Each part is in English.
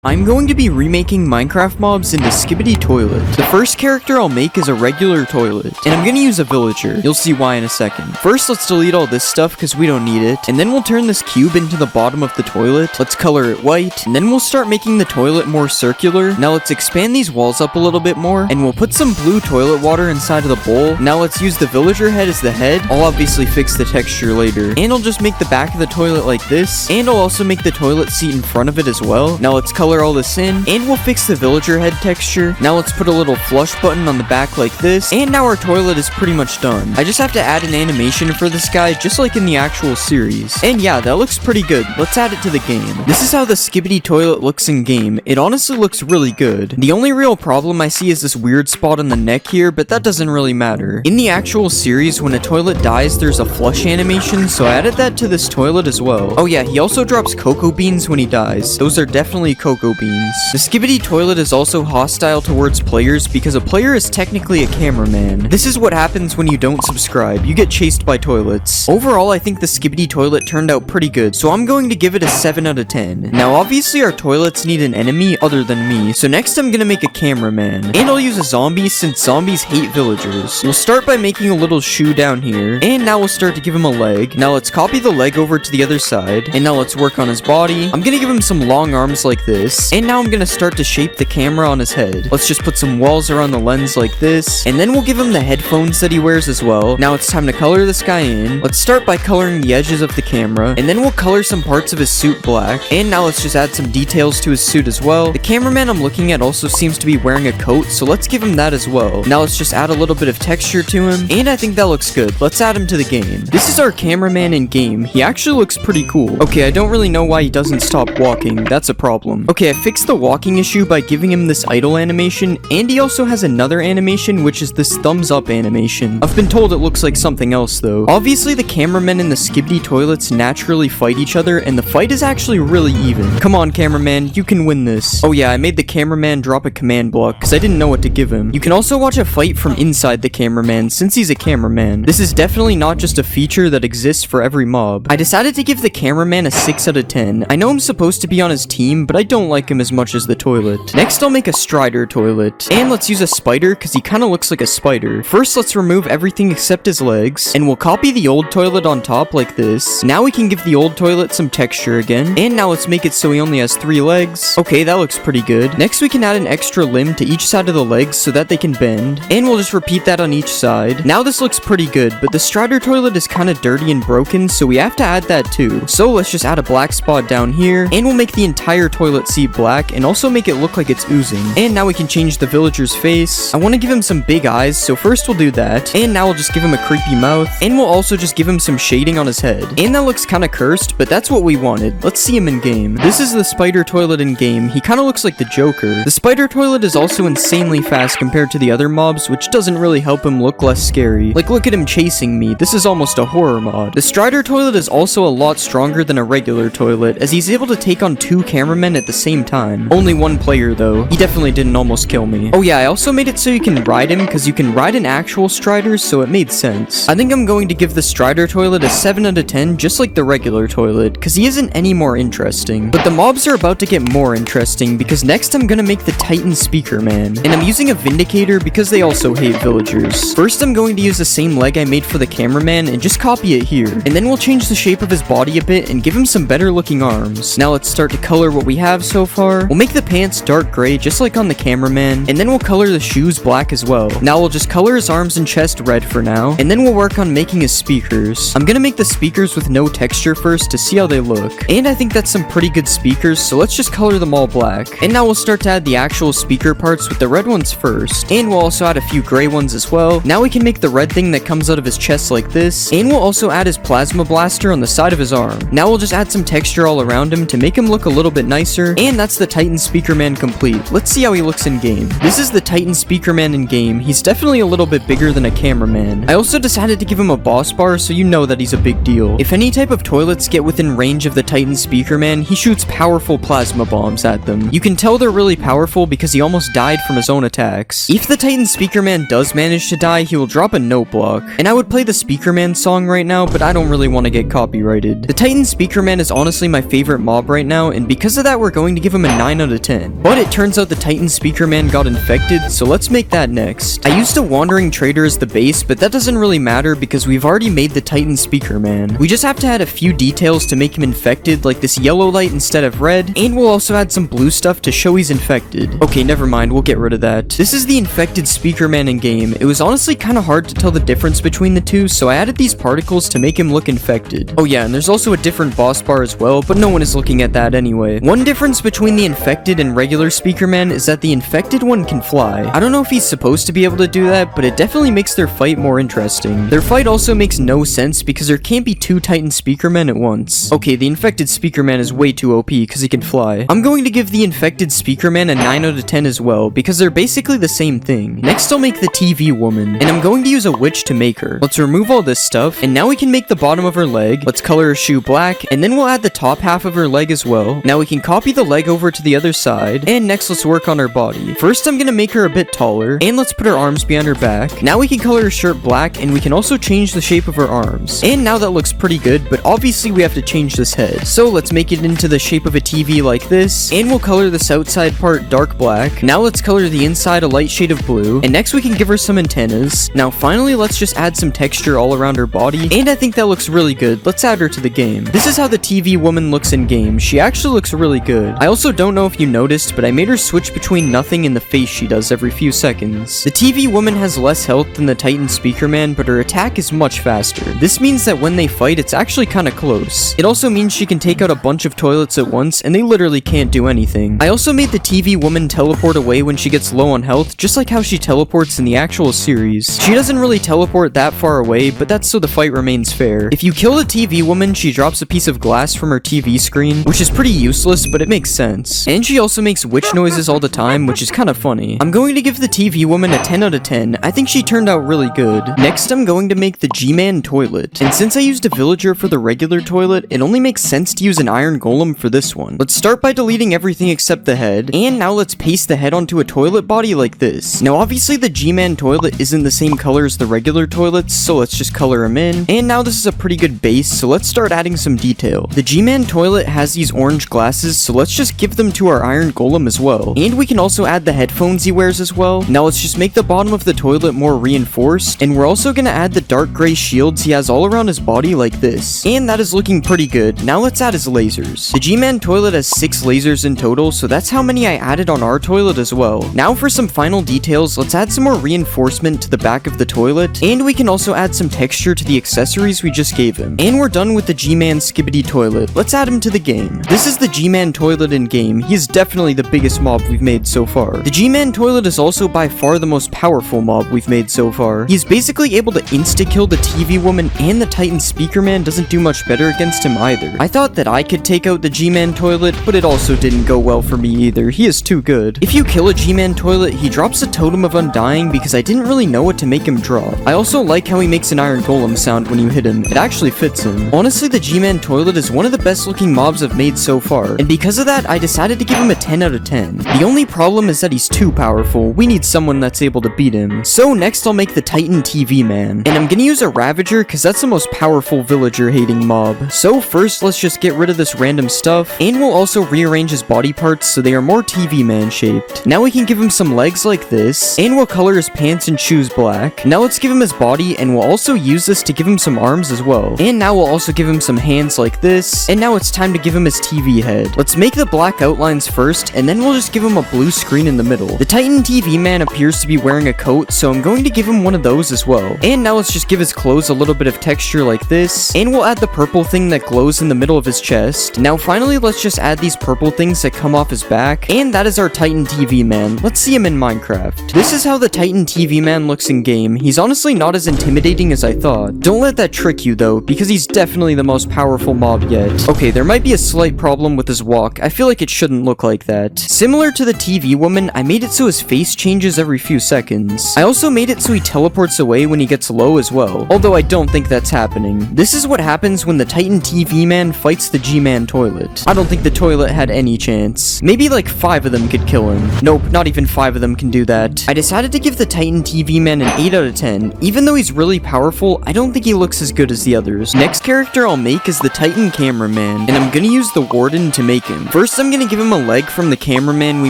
I'm going to be remaking Minecraft mobs into Skibidi Toilet. The first character I'll make is a regular toilet, and I'm gonna use a villager. You'll see why in a second. First, let's delete all this stuff because we don't need it, and then we'll turn this cube into the bottom of the toilet. Let's color it white, and then we'll start making the toilet more circular. Now let's expand these walls up a little bit more, and we'll put some blue toilet water inside of the bowl. Now let's use the villager head as the head. I'll obviously fix the texture later, and I'll just make the back of the toilet like this, and I'll also make the toilet seat in front of it as well. Now let's color all this in, and we'll fix the villager head texture. Now let's put a little flush button on the back like this, and now our toilet is pretty much done. I just have to add an animation for this guy, just like in the actual series. And yeah, that looks pretty good. Let's add it to the game. This is how the Skibidi toilet looks in game. It honestly looks really good. The only real problem I see is this weird spot on the neck here, but that doesn't really matter. In the actual series, when a toilet dies, there's a flush animation, so I added that to this toilet as well. Oh yeah, he also drops cocoa beans when he dies. Those are definitely cocoa beans. The Skibidi toilet is also hostile towards players because a player is technically a cameraman. This is what happens when you don't subscribe. You get chased by toilets. Overall, I think the Skibidi toilet turned out pretty good, so I'm going to give it a 7 out of 10. Now, obviously our toilets need an enemy other than me, so next I'm gonna make a cameraman. And I'll use a zombie since zombies hate villagers. We'll start by making a little shoe down here, and now we'll start to give him a leg. Now let's copy the leg over to the other side, and now let's work on his body. I'm gonna give him some long arms like this, and now I'm gonna start to shape the camera on his head. Let's just put some walls around the lens like this, and then we'll give him the headphones that he wears as well. Now it's time to color this guy in. Let's start by coloring the edges of the camera, and then we'll color some parts of his suit black. And now let's just add some details to his suit as well. The cameraman I'm looking at also seems to be wearing a coat, so let's give him that as well. Now let's just add a little bit of texture to him, and I think that looks good. Let's add him to the game. This is our cameraman in game. He actually looks pretty cool. Okay, I don't really know why he doesn't stop walking. That's a problem. Okay, I fixed the walking issue by giving him this idle animation, and he also has another animation, which is this thumbs up animation. I've been told it looks like something else though. Obviously the cameramen and the Skibidi toilets naturally fight each other, and the fight is actually really even. Come on cameraman, you can win this. Oh yeah, I made the cameraman drop a command block because I didn't know what to give him. You can also watch a fight from inside the cameraman since he's a cameraman. This is definitely not just a feature that exists for every mob. I decided to give the cameraman a 6 out of 10. I know I'm supposed to be on his team, but I don't like him as much as the toilet. Next I'll make a Strider toilet, and let's use a spider because he kind of looks like a spider. First let's remove everything except his legs, and we'll copy the old toilet on top like this. Now we can give the old toilet some texture again, and now let's make it so he only has 3 legs. Okay, that looks pretty good. Next we can add an extra limb to each side of the legs so that they can bend, and we'll just repeat that on each side. Now this looks pretty good, but the Strider toilet is kind of dirty and broken, so we have to add that too. So let's just add a black spot down here, and we'll make the entire toilet seat black, and also make it look like it's oozing. And now we can change the villager's face. I want to give him some big eyes, so first we'll do that, and now we'll just give him a creepy mouth, and we'll also just give him some shading on his head. And that looks kind of cursed, but that's what we wanted. Let's see him in game. This is the spider toilet in game. He kind of looks like the Joker. The spider toilet is also insanely fast compared to the other mobs, which doesn't really help him look less scary. Like, look at him chasing me. This is almost a horror mod. The Strider toilet is also a lot stronger than a regular toilet, as he's able to take on 2 cameramen at the same time. Only 1 player though. He definitely didn't almost kill me. Oh yeah, I also made it so you can ride him because you can ride an actual Strider, so it made sense. I think I'm going to give the Strider toilet a 7 out of 10, just like the regular toilet, because he isn't any more interesting. But the mobs are about to get more interesting because next I'm gonna make the Titan Speaker Man, and I'm using a Vindicator because they also hate villagers. First I'm going to use the same leg I made for the cameraman and just copy it here, and then we'll change the shape of his body a bit and give him some better looking arms. Now let's start to color what we have so far. We'll make the pants dark gray just like on the cameraman, and then we'll color the shoes black as well. Now we'll just color his arms and chest red for now, and then we'll work on making his speakers. I'm gonna make the speakers with no texture first to see how they look, and I think that's some pretty good speakers, so let's just color them all black. And now we'll start to add the actual speaker parts with the red ones first, and we'll also add a few gray ones as well. Now we can make the red thing that comes out of his chest like this, and we'll also add his plasma blaster on the side of his arm. Now we'll just add some texture all around him to make him look a little bit nicer, and that's the Titan Speaker Man complete. Let's see how he looks in game. This is the Titan Speaker Man in game. He's definitely a little bit bigger than a cameraman. I also decided to give him a boss bar so you know that he's a big deal. If any type of toilets get within range of the Titan Speaker Man, he shoots powerful plasma bombs at them. You can tell they're really powerful because he almost died from his own attacks. If the Titan Speaker Man does manage to die, he will drop a note block. And I would play the Speaker Man song right now, but I don't really want to get copyrighted. The Titan Speaker Man is honestly my favorite mob right now, and because of that we're going going to give him a 9 out of 10. But it turns out the Titan Speaker Man got infected, so let's make that next. I used a Wandering Trader as the base, but that doesn't really matter because we've already made the Titan Speaker Man. We just have to add a few details to make him infected, like this yellow light instead of red, and we'll also add some blue stuff to show he's infected. Okay, never mind, we'll get rid of that. This is the infected Speaker Man in game. It was honestly kind of hard to tell the difference between the two, so I added these particles to make him look infected. Oh yeah, and there's also a different boss bar as well, but no one is looking at that anyway. One difference between the infected and regular Speaker Man is that the infected one can fly. I don't know if he's supposed to be able to do that, but it definitely makes their fight more interesting. Their fight also makes no sense because there can't be two Titan Speaker Men at once. Okay, the infected Speaker Man is way too OP because he can fly. I'm going to give the infected Speaker Man a 9 out of 10 as well because they're basically the same thing. Next I'll make the TV woman, and I'm going to use a witch to make her. Let's remove all this stuff, and now we can make the bottom of her leg. Let's color her shoe black, and then we'll add the top half of her leg as well. Now we can copy the leg over to the other side, and next let's work on her body. First I'm gonna make her a bit taller, and let's put her arms behind her back. Now we can color her shirt black, and we can also change the shape of her arms. And now that looks pretty good, but obviously we have to change this head. So let's make it into the shape of a TV like this, and we'll color this outside part dark black. Now let's color the inside a light shade of blue, and next we can give her some antennas. Now finally let's just add some texture all around her body, and I think that looks really good. Let's add her to the game. This is how the TV woman looks in game. She actually looks really good. I also don't know if you noticed, but I made her switch between nothing and the face she does every few seconds. The TV woman has less health than the Titan Speaker Man, but her attack is much faster. This means that when they fight, it's actually kinda close. It also means she can take out a bunch of toilets at once, and they literally can't do anything. I also made the TV woman teleport away when she gets low on health, just like how she teleports in the actual series. She doesn't really teleport that far away, but that's so the fight remains fair. If you kill the TV woman, she drops a piece of glass from her TV screen, which is pretty useless, but it makes sense. And she also makes witch noises all the time, which is kinda funny. I'm going to give the TV woman a 10 out of 10. I think she turned out really good. Next, I'm going to make the G-Man toilet. And since I used a villager for the regular toilet, it only makes sense to use an iron golem for this one. Let's start by deleting everything except the head, and now let's paste the head onto a toilet body like this. Now obviously the G-Man toilet isn't the same color as the regular toilets, so let's just color them in. And now this is a pretty good base, so let's start adding some detail. The G-Man toilet has these orange glasses, so let's just give them to our iron golem as well. And we can also add the headphones he wears as well. Now let's just make the bottom of the toilet more reinforced, and we're also gonna add the dark gray shields he has all around his body like this. And that is looking pretty good. Now let's add his lasers. The G-Man toilet has 6 lasers in total, so that's how many I added on our toilet as well. Now for some final details, let's add some more reinforcement to the back of the toilet, and we can also add some texture to the accessories we just gave him. And we're done with the G-Man Skibidi toilet. Let's add him to the game. This is the G-Man toilet in game. He is definitely the biggest mob we've made so far. The G-Man toilet is also by far the most powerful mob we've made so far. He's basically able to insta-kill the TV woman, and the Titan Speaker Man doesn't do much better against him either. I thought that I could take out the G-Man toilet, but it also didn't go well for me either. He is too good. If you kill a G-Man toilet, he drops a totem of undying because I didn't really know what to make him drop. I also like how he makes an iron golem sound when you hit him. It actually fits him. Honestly, the G-Man toilet is one of the best looking mobs I've made so far, and because of that, I decided to give him a 10 out of 10. The only problem is that he's too powerful. We need someone that's able to beat him. So next I'll make the Titan TV Man, and I'm gonna use a Ravager because that's the most powerful villager hating mob. So first let's just get rid of this random stuff, and we'll also rearrange his body parts so they are more TV Man shaped. Now we can give him some legs like this, and we'll color his pants and shoes black. Now let's give him his body, and we'll also use this to give him some arms as well. And now we'll also give him some hands like this, and now it's time to give him his TV head. Let's make the black outlines first, and then we'll just give him a blue screen in the middle. The Titan TV Man appears to be wearing a coat, so I'm going to give him one of those as well. And now let's just give his clothes a little bit of texture like this, and we'll add the purple thing that glows in the middle of his chest. Now finally let's just add these purple things that come off his back, and that is our Titan TV Man. Let's see him in Minecraft. This is how the Titan TV Man looks in game. He's honestly not as intimidating as I thought. Don't let that trick you though, because he's definitely the most powerful mob yet. Okay, there might be a slight problem with his walk. I feel like it shouldn't look like that. Similar to the TV woman, I made it so his face changes every few seconds. I also made it so he teleports away when he gets low as well, although I don't think that's happening. This is what happens when the Titan TV Man fights the G-Man toilet. I don't think the toilet had any chance. Maybe like 5 of them could kill him. Nope, not even 5 of them can do that. I decided to give the Titan TV Man an 8 out of 10. Even though he's really powerful, I don't think he looks as good as the others. Next character I'll make is the Titan Cameraman, and I'm gonna use the Warden to make him. First, I'm gonna give him a leg from the cameraman we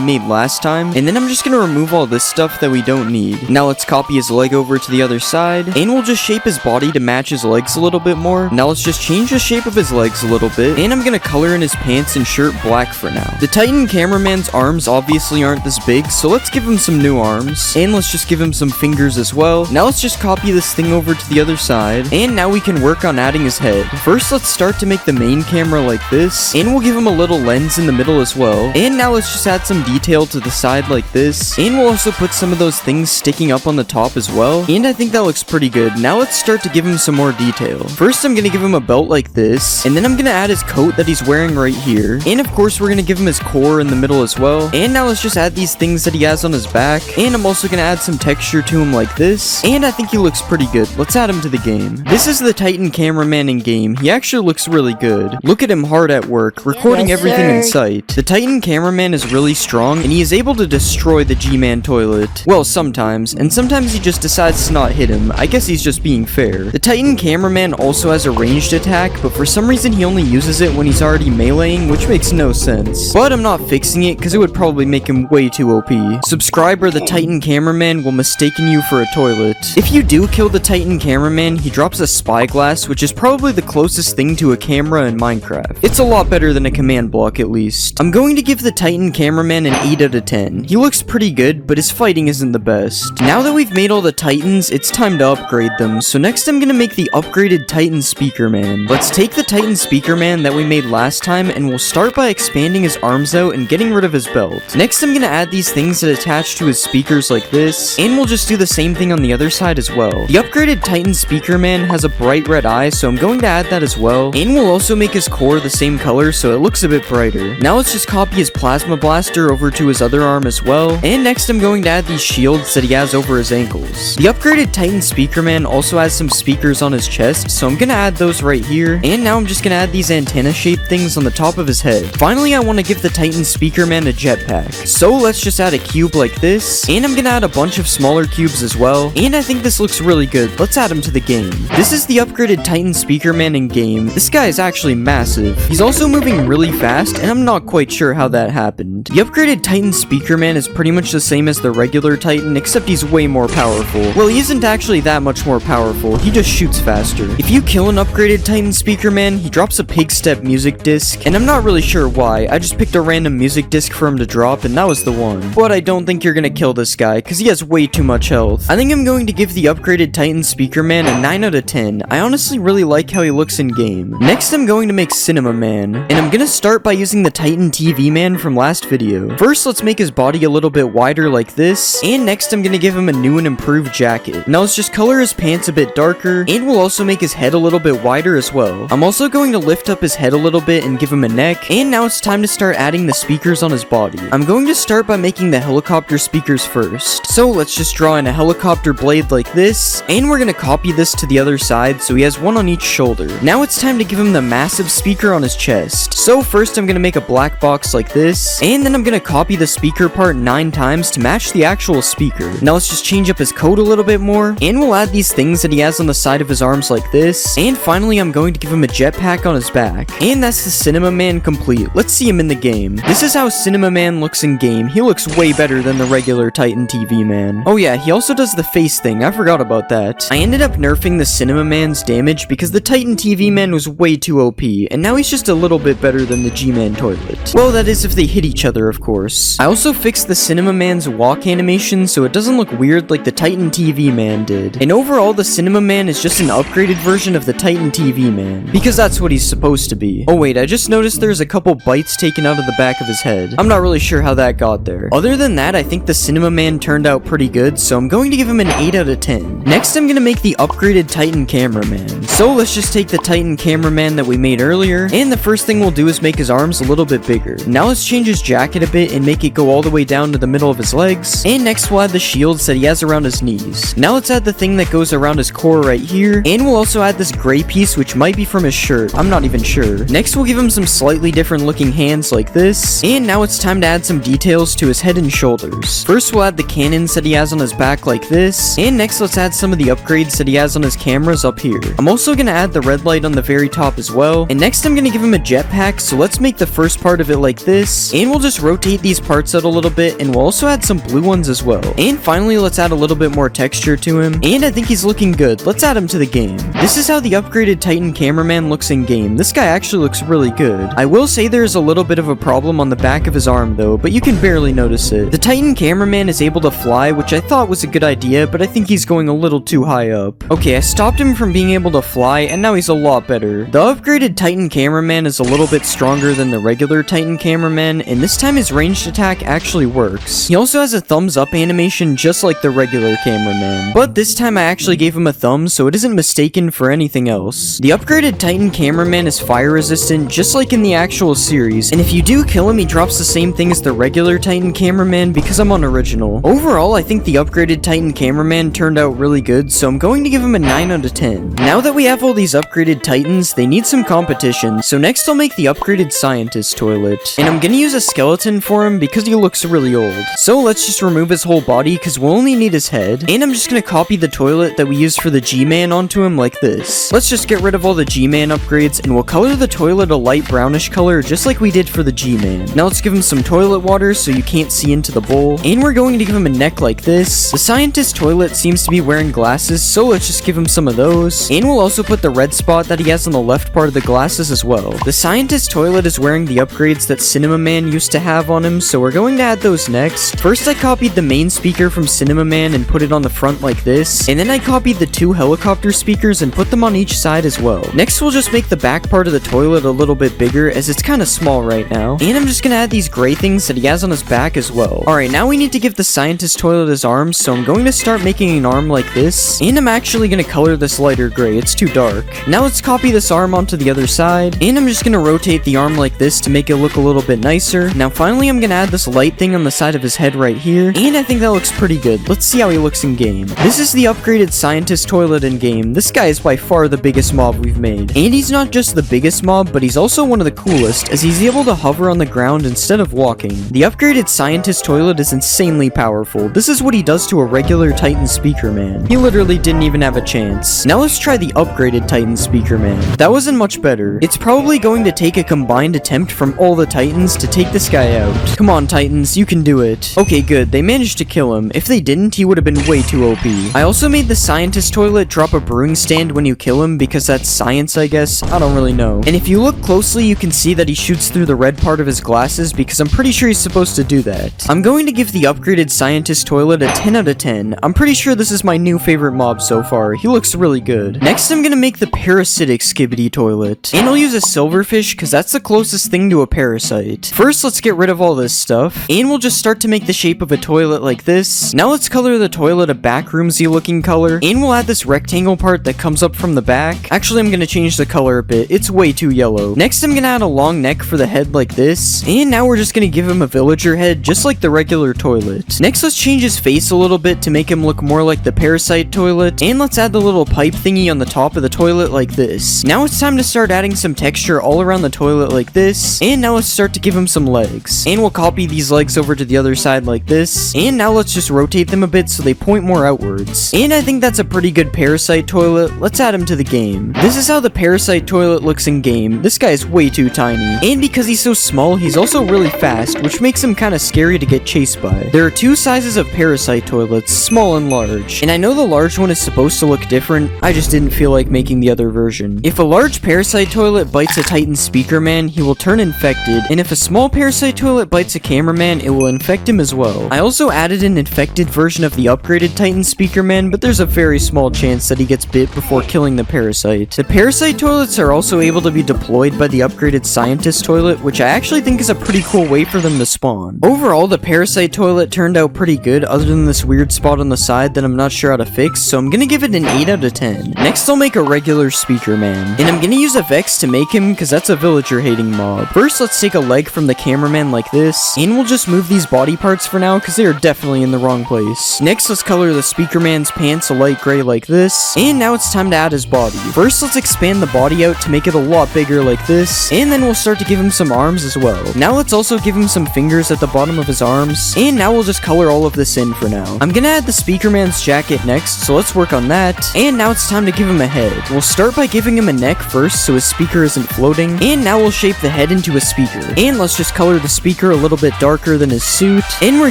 made last time, and then I'm just gonna remove all this stuff that we don't need. Now let's copy his leg over to the other side, and we'll just shape his body to match his legs a little bit more. Now let's just change the shape of his legs a little bit, and I'm gonna color in his pants and shirt black for now. The Titan cameraman's arms obviously aren't this big, so let's give him some new arms, and let's just give him some fingers as well. Now let's just copy this thing over to the other side, and now we can work on adding his head. First, let's start to make the main camera like this, and we'll give him a little lens in the middle as well. And now let's just add some detail to the side like this, and we'll also put some of those things sticking up on the top as well, and I think that looks pretty good. Now let's start to give him some more detail. First, I'm gonna give him a belt like this, and then I'm gonna add his coat that he's wearing right here, and of course we're gonna give him his core in the middle as well. And now let's just add these things that he has on his back, and I'm also gonna add some texture to him like this, and I think he looks pretty good. Let's add him to the game. This is the Titan cameraman in game. He actually looks really good. Look at him hard at work, recording Yes, everything sir. in sight. The Titan cameraman is really strong, and he is able to destroy the G-Man toilet. Well, sometimes, and sometimes he just decides to not hit him. I guess he's just being fair. The Titan cameraman also has a ranged attack, but for some reason he only uses it when he's already meleeing, which makes no sense. But I'm not fixing it, because it would probably make him way too OP. Subscriber, the Titan cameraman will mistaken you for a toilet. If you do kill the Titan cameraman, he drops a spyglass, which is probably the closest thing to a camera in Minecraft. It's a lot better than a command block at least. I'm going to give the Titan cameraman an 8 out of 10. He looks pretty good, but his fighting isn't the best. Now that we've made all the Titans, it's time to upgrade them. So next I'm gonna make the upgraded Titan Speaker Man. Let's take the Titan Speaker Man that we made last time, and we'll start by expanding his arms out and getting rid of his belt. Next I'm gonna add these things that attach to his speakers like this, and we'll just do the same thing on the other side as well. The upgraded Titan Speaker Man has a bright red eye, so I'm going to add that as well, and we'll also make his core the same color so it looks a bit brighter. Now let's just copy his plasma blaster over to his other arm as well, and next I'm going to add these shields that he has over his ankles. The upgraded Titan Speaker Man also has some speakers on his chest, so I'm gonna add those right here, and now I'm just gonna add these antenna shaped things on the top of his head. Finally, I want to give the Titan Speaker Man a jetpack, so let's just add a cube like this, and I'm gonna add a bunch of smaller cubes as well, and I think this looks really good. Let's add him to the game. This is the upgraded Titan Speaker Man in game. This guy is actually massive. He's also moving really fast, and I'm not quite sure how that happened. The upgraded Titan Speaker Man is pretty much the same as the regular Titan, except he's way more powerful. Well, he isn't actually that much more powerful, he just shoots faster. If you kill an upgraded Titan Speaker Man, he drops a pig step music disc, and I'm not really sure why. I just picked a random music disc for him to drop, and that was the one. But I don't think you're gonna kill this guy, because he has way too much health. I think I'm going to give the upgraded Titan Speaker Man a 9 out of 10. I honestly really like how he looks in game. Next, I'm going to make Cinema Man, and I'm gonna start by using the Titan TV Man from last video. First, let's make his body a little bit wider like this, and next I'm gonna give him a new and improved jacket. Now let's just color his pants a bit darker, and we'll also make his head a little bit wider as well. I'm also going to lift up his head a little bit and give him a neck, and now it's time to start adding the speakers on his body. I'm going to start by making the helicopter speakers first. So let's just draw in a helicopter blade like this, and we're gonna copy this to the other side so he has one on each shoulder. Now it's time to give him the massive speaker on his chest. So first I'm gonna make a black box like this, and then I'm gonna copy the speaker part 9 times to match the actual speaker. Now let's just change up his coat a little bit more, and we'll add these things that he has on the side of his arms like this, and finally I'm going to give him a jetpack on his back. And that's the Cinema Man complete. Let's see him in the game. This is how Cinema Man looks in game. He looks way better than the regular Titan TV Man. Oh yeah, he also does the face thing. I forgot about that. I ended up nerfing the Cinema Man's damage because the Titan TV Man was way too OP, and now he's just a little bit better than the G-Man toilet. Well, that is if they hit each other, of course. I also fixed the Cinema Man's walk animation so it doesn't look weird like the Titan TV Man did. And overall, the Cinema Man is just an upgraded version of the Titan TV Man, because that's what he's supposed to be. Oh wait, I just noticed there's a couple bites taken out of the back of his head. I'm not really sure how that got there. Other than that, I think the Cinema Man turned out pretty good, so I'm going to give him an 8 out of 10. Next, I'm gonna make the upgraded Titan Cameraman. So let's just take the Titan Cameraman that we made earlier, and the first thing we'll do is make his arms a little bit bigger. Now let's change his jacket a bit and make it go all the way down to the middle of his legs, and next we'll add the shields that he has around his knees. Now let's add the thing that goes around his core right here, and we'll also add this gray piece which might be from his shirt. I'm not even sure. Next, we'll give him some slightly different looking hands like this, and now it's time to add some details to his head and shoulders. First, we'll add the cannon stands that he has on his back like this. And next, let's add some of the upgrades that he has on his cameras up here. I'm also gonna add the red light on the very top as well. And next, I'm gonna give him a jetpack, so let's make the first part of it like this. And we'll just rotate these parts out a little bit, and we'll also add some blue ones as well. And finally, let's add a little bit more texture to him. And I think he's looking good. Let's add him to the game. This is how the upgraded Titan cameraman looks in game. This guy actually looks really good. I will say there's a little bit of a problem on the back of his arm though, but you can barely notice it. The Titan cameraman is able to fly, which I thought was a good idea, but I think he's going a little too high up. Okay, I stopped him from being able to fly, and now he's a lot better. The upgraded Titan cameraman is a little bit stronger than the regular Titan cameraman, and this time his ranged attack actually works. He also has a thumbs up animation just like the regular cameraman, but this time I actually gave him a thumb so it isn't mistaken for anything else. The upgraded Titan cameraman is fire resistant just like in the actual series, and if you do kill him, he drops the same thing as the regular Titan cameraman because I'm on original. Overall, I think the upgraded Titan cameraman turned out really good, so I'm going to give him a 9 out of 10. Now that we have all these upgraded Titans, they need some competition, so next I'll make the upgraded scientist toilet. And I'm gonna use a skeleton for him because he looks really old. So let's just remove his whole body because we'll only need his head. And I'm just gonna copy the toilet that we used for the G-Man onto him like this. Let's just get rid of all the G-Man upgrades, and we'll color the toilet a light brownish color just like we did for the G-Man. Now let's give him some toilet water so you can't see into the bowl. And we're going to give him a neck like this. The scientist toilet seems to be wearing glasses, so let's just give him some of those. And we'll also put the red spot that he has on the left part of the glasses as well. The scientist toilet is wearing the upgrades that Cinema Man used to have on him, so we're going to add those next. First, I copied the main speaker from Cinema Man and put it on the front like this. And then I copied the two helicopter speakers and put them on each side as well. Next, we'll just make the back part of the toilet a little bit bigger as it's kind of small right now. And I'm just gonna add these gray things that he has on his back as well. Alright, now we need to give the scientist toilet his arms, so I'm going to start making an arm like this. And I'm actually gonna color this lighter gray, it's too dark. Now let's copy this arm onto the other side. And I'm just gonna rotate the arm like this to make it look a little bit nicer. Now finally I'm gonna add this light thing on the side of his head right here. And I think that looks pretty good. Let's see how he looks in game. This is the upgraded scientist toilet in game. This guy is by far the biggest mob we've made. And he's not just the biggest mob, but he's also one of the coolest, as he's able to hover on the ground instead of walking. The upgraded scientist toilet is insanely powerful. This is what he does to a regular Titan speaker man. He literally didn't even have a chance. Now let's try the upgraded Titan speaker man. That wasn't much better. It's probably going to take a combined attempt from all the Titans to take this guy out. Come on, Titans, you can do it. Okay, good. They managed to kill him. If they didn't, he would have been way too OP. I also made the scientist toilet drop a brewing stand when you kill him because that's science, I guess. I don't really know. And if you look closely, you can see that he shoots through the red part of his glasses because I'm pretty sure he's supposed to do that. I'm going to give the upgraded scientist toilet a 10 out of 10. I'm pretty sure this is my new favorite mob so far. He looks really good. Next, I'm gonna make the parasitic skibidi toilet. And I'll use a silverfish because that's the closest thing to a parasite. First, let's get rid of all this stuff. And we'll just start to make the shape of a toilet like this. Now let's color the toilet a backroomsy looking color. And we'll add this rectangle part that comes up from the back. Actually, I'm gonna change the color a bit. It's way too yellow. Next, I'm gonna add a long neck for the head like this. And now we're just gonna give him a villager head just like the regular toilet. Next, let's change his face a little bit to make him look more like the parasite toilet. And let's add the little pipe thingy on the top of the toilet like this. Now it's time to start adding some texture all around the toilet like this. And now let's start to give him some legs. And we'll copy these legs over to the other side like this. And now let's just rotate them a bit so they point more outwards. And I think that's a pretty good parasite toilet. Let's add him to the game. This is how the parasite toilet looks in game. This guy is way too tiny. And because he's so small, he's also really fast, which makes him kind of scary to get chased by. There are two sizes of parasite toilets, small and large. And I know the large one is supposed to look different, I just didn't feel like making the other version. If a large parasite toilet bites a Titan speaker man, he will turn infected, and if a small parasite toilet bites a cameraman, it will infect him as well. I also added an infected version of the upgraded Titan speaker man, but there's a very small chance that he gets bit before killing the parasite. The parasite toilets are also able to be deployed by the upgraded scientist toilet, which I actually think is a pretty cool way for them to spawn. Overall, the parasite toilet turned out pretty good other than this weird spot on the side that I'm not sure how to fix, so I'm gonna give it an 8 out of 10. Next, I'll make a regular speaker man, and I'm gonna use a Vex to make him because that's a villager hating mob. First, let's take a leg from the cameraman like this, and we'll just move these body parts for now because they are definitely in the wrong place. Next, let's color the speaker man's pants a light gray like this, and now it's time to add his body. First, let's expand the body out to make it a lot bigger like this, and then we'll start to give him some arms as well. Now let's also give him some fingers at the bottom of his arms, and now we'll just color all of of this in for now. I'm gonna add the Speaker Man's jacket next, so let's work on that. And now it's time to give him a head. We'll start by giving him a neck first so his speaker isn't floating. And now we'll shape the head into a speaker. And let's just color the speaker a little bit darker than his suit. And we're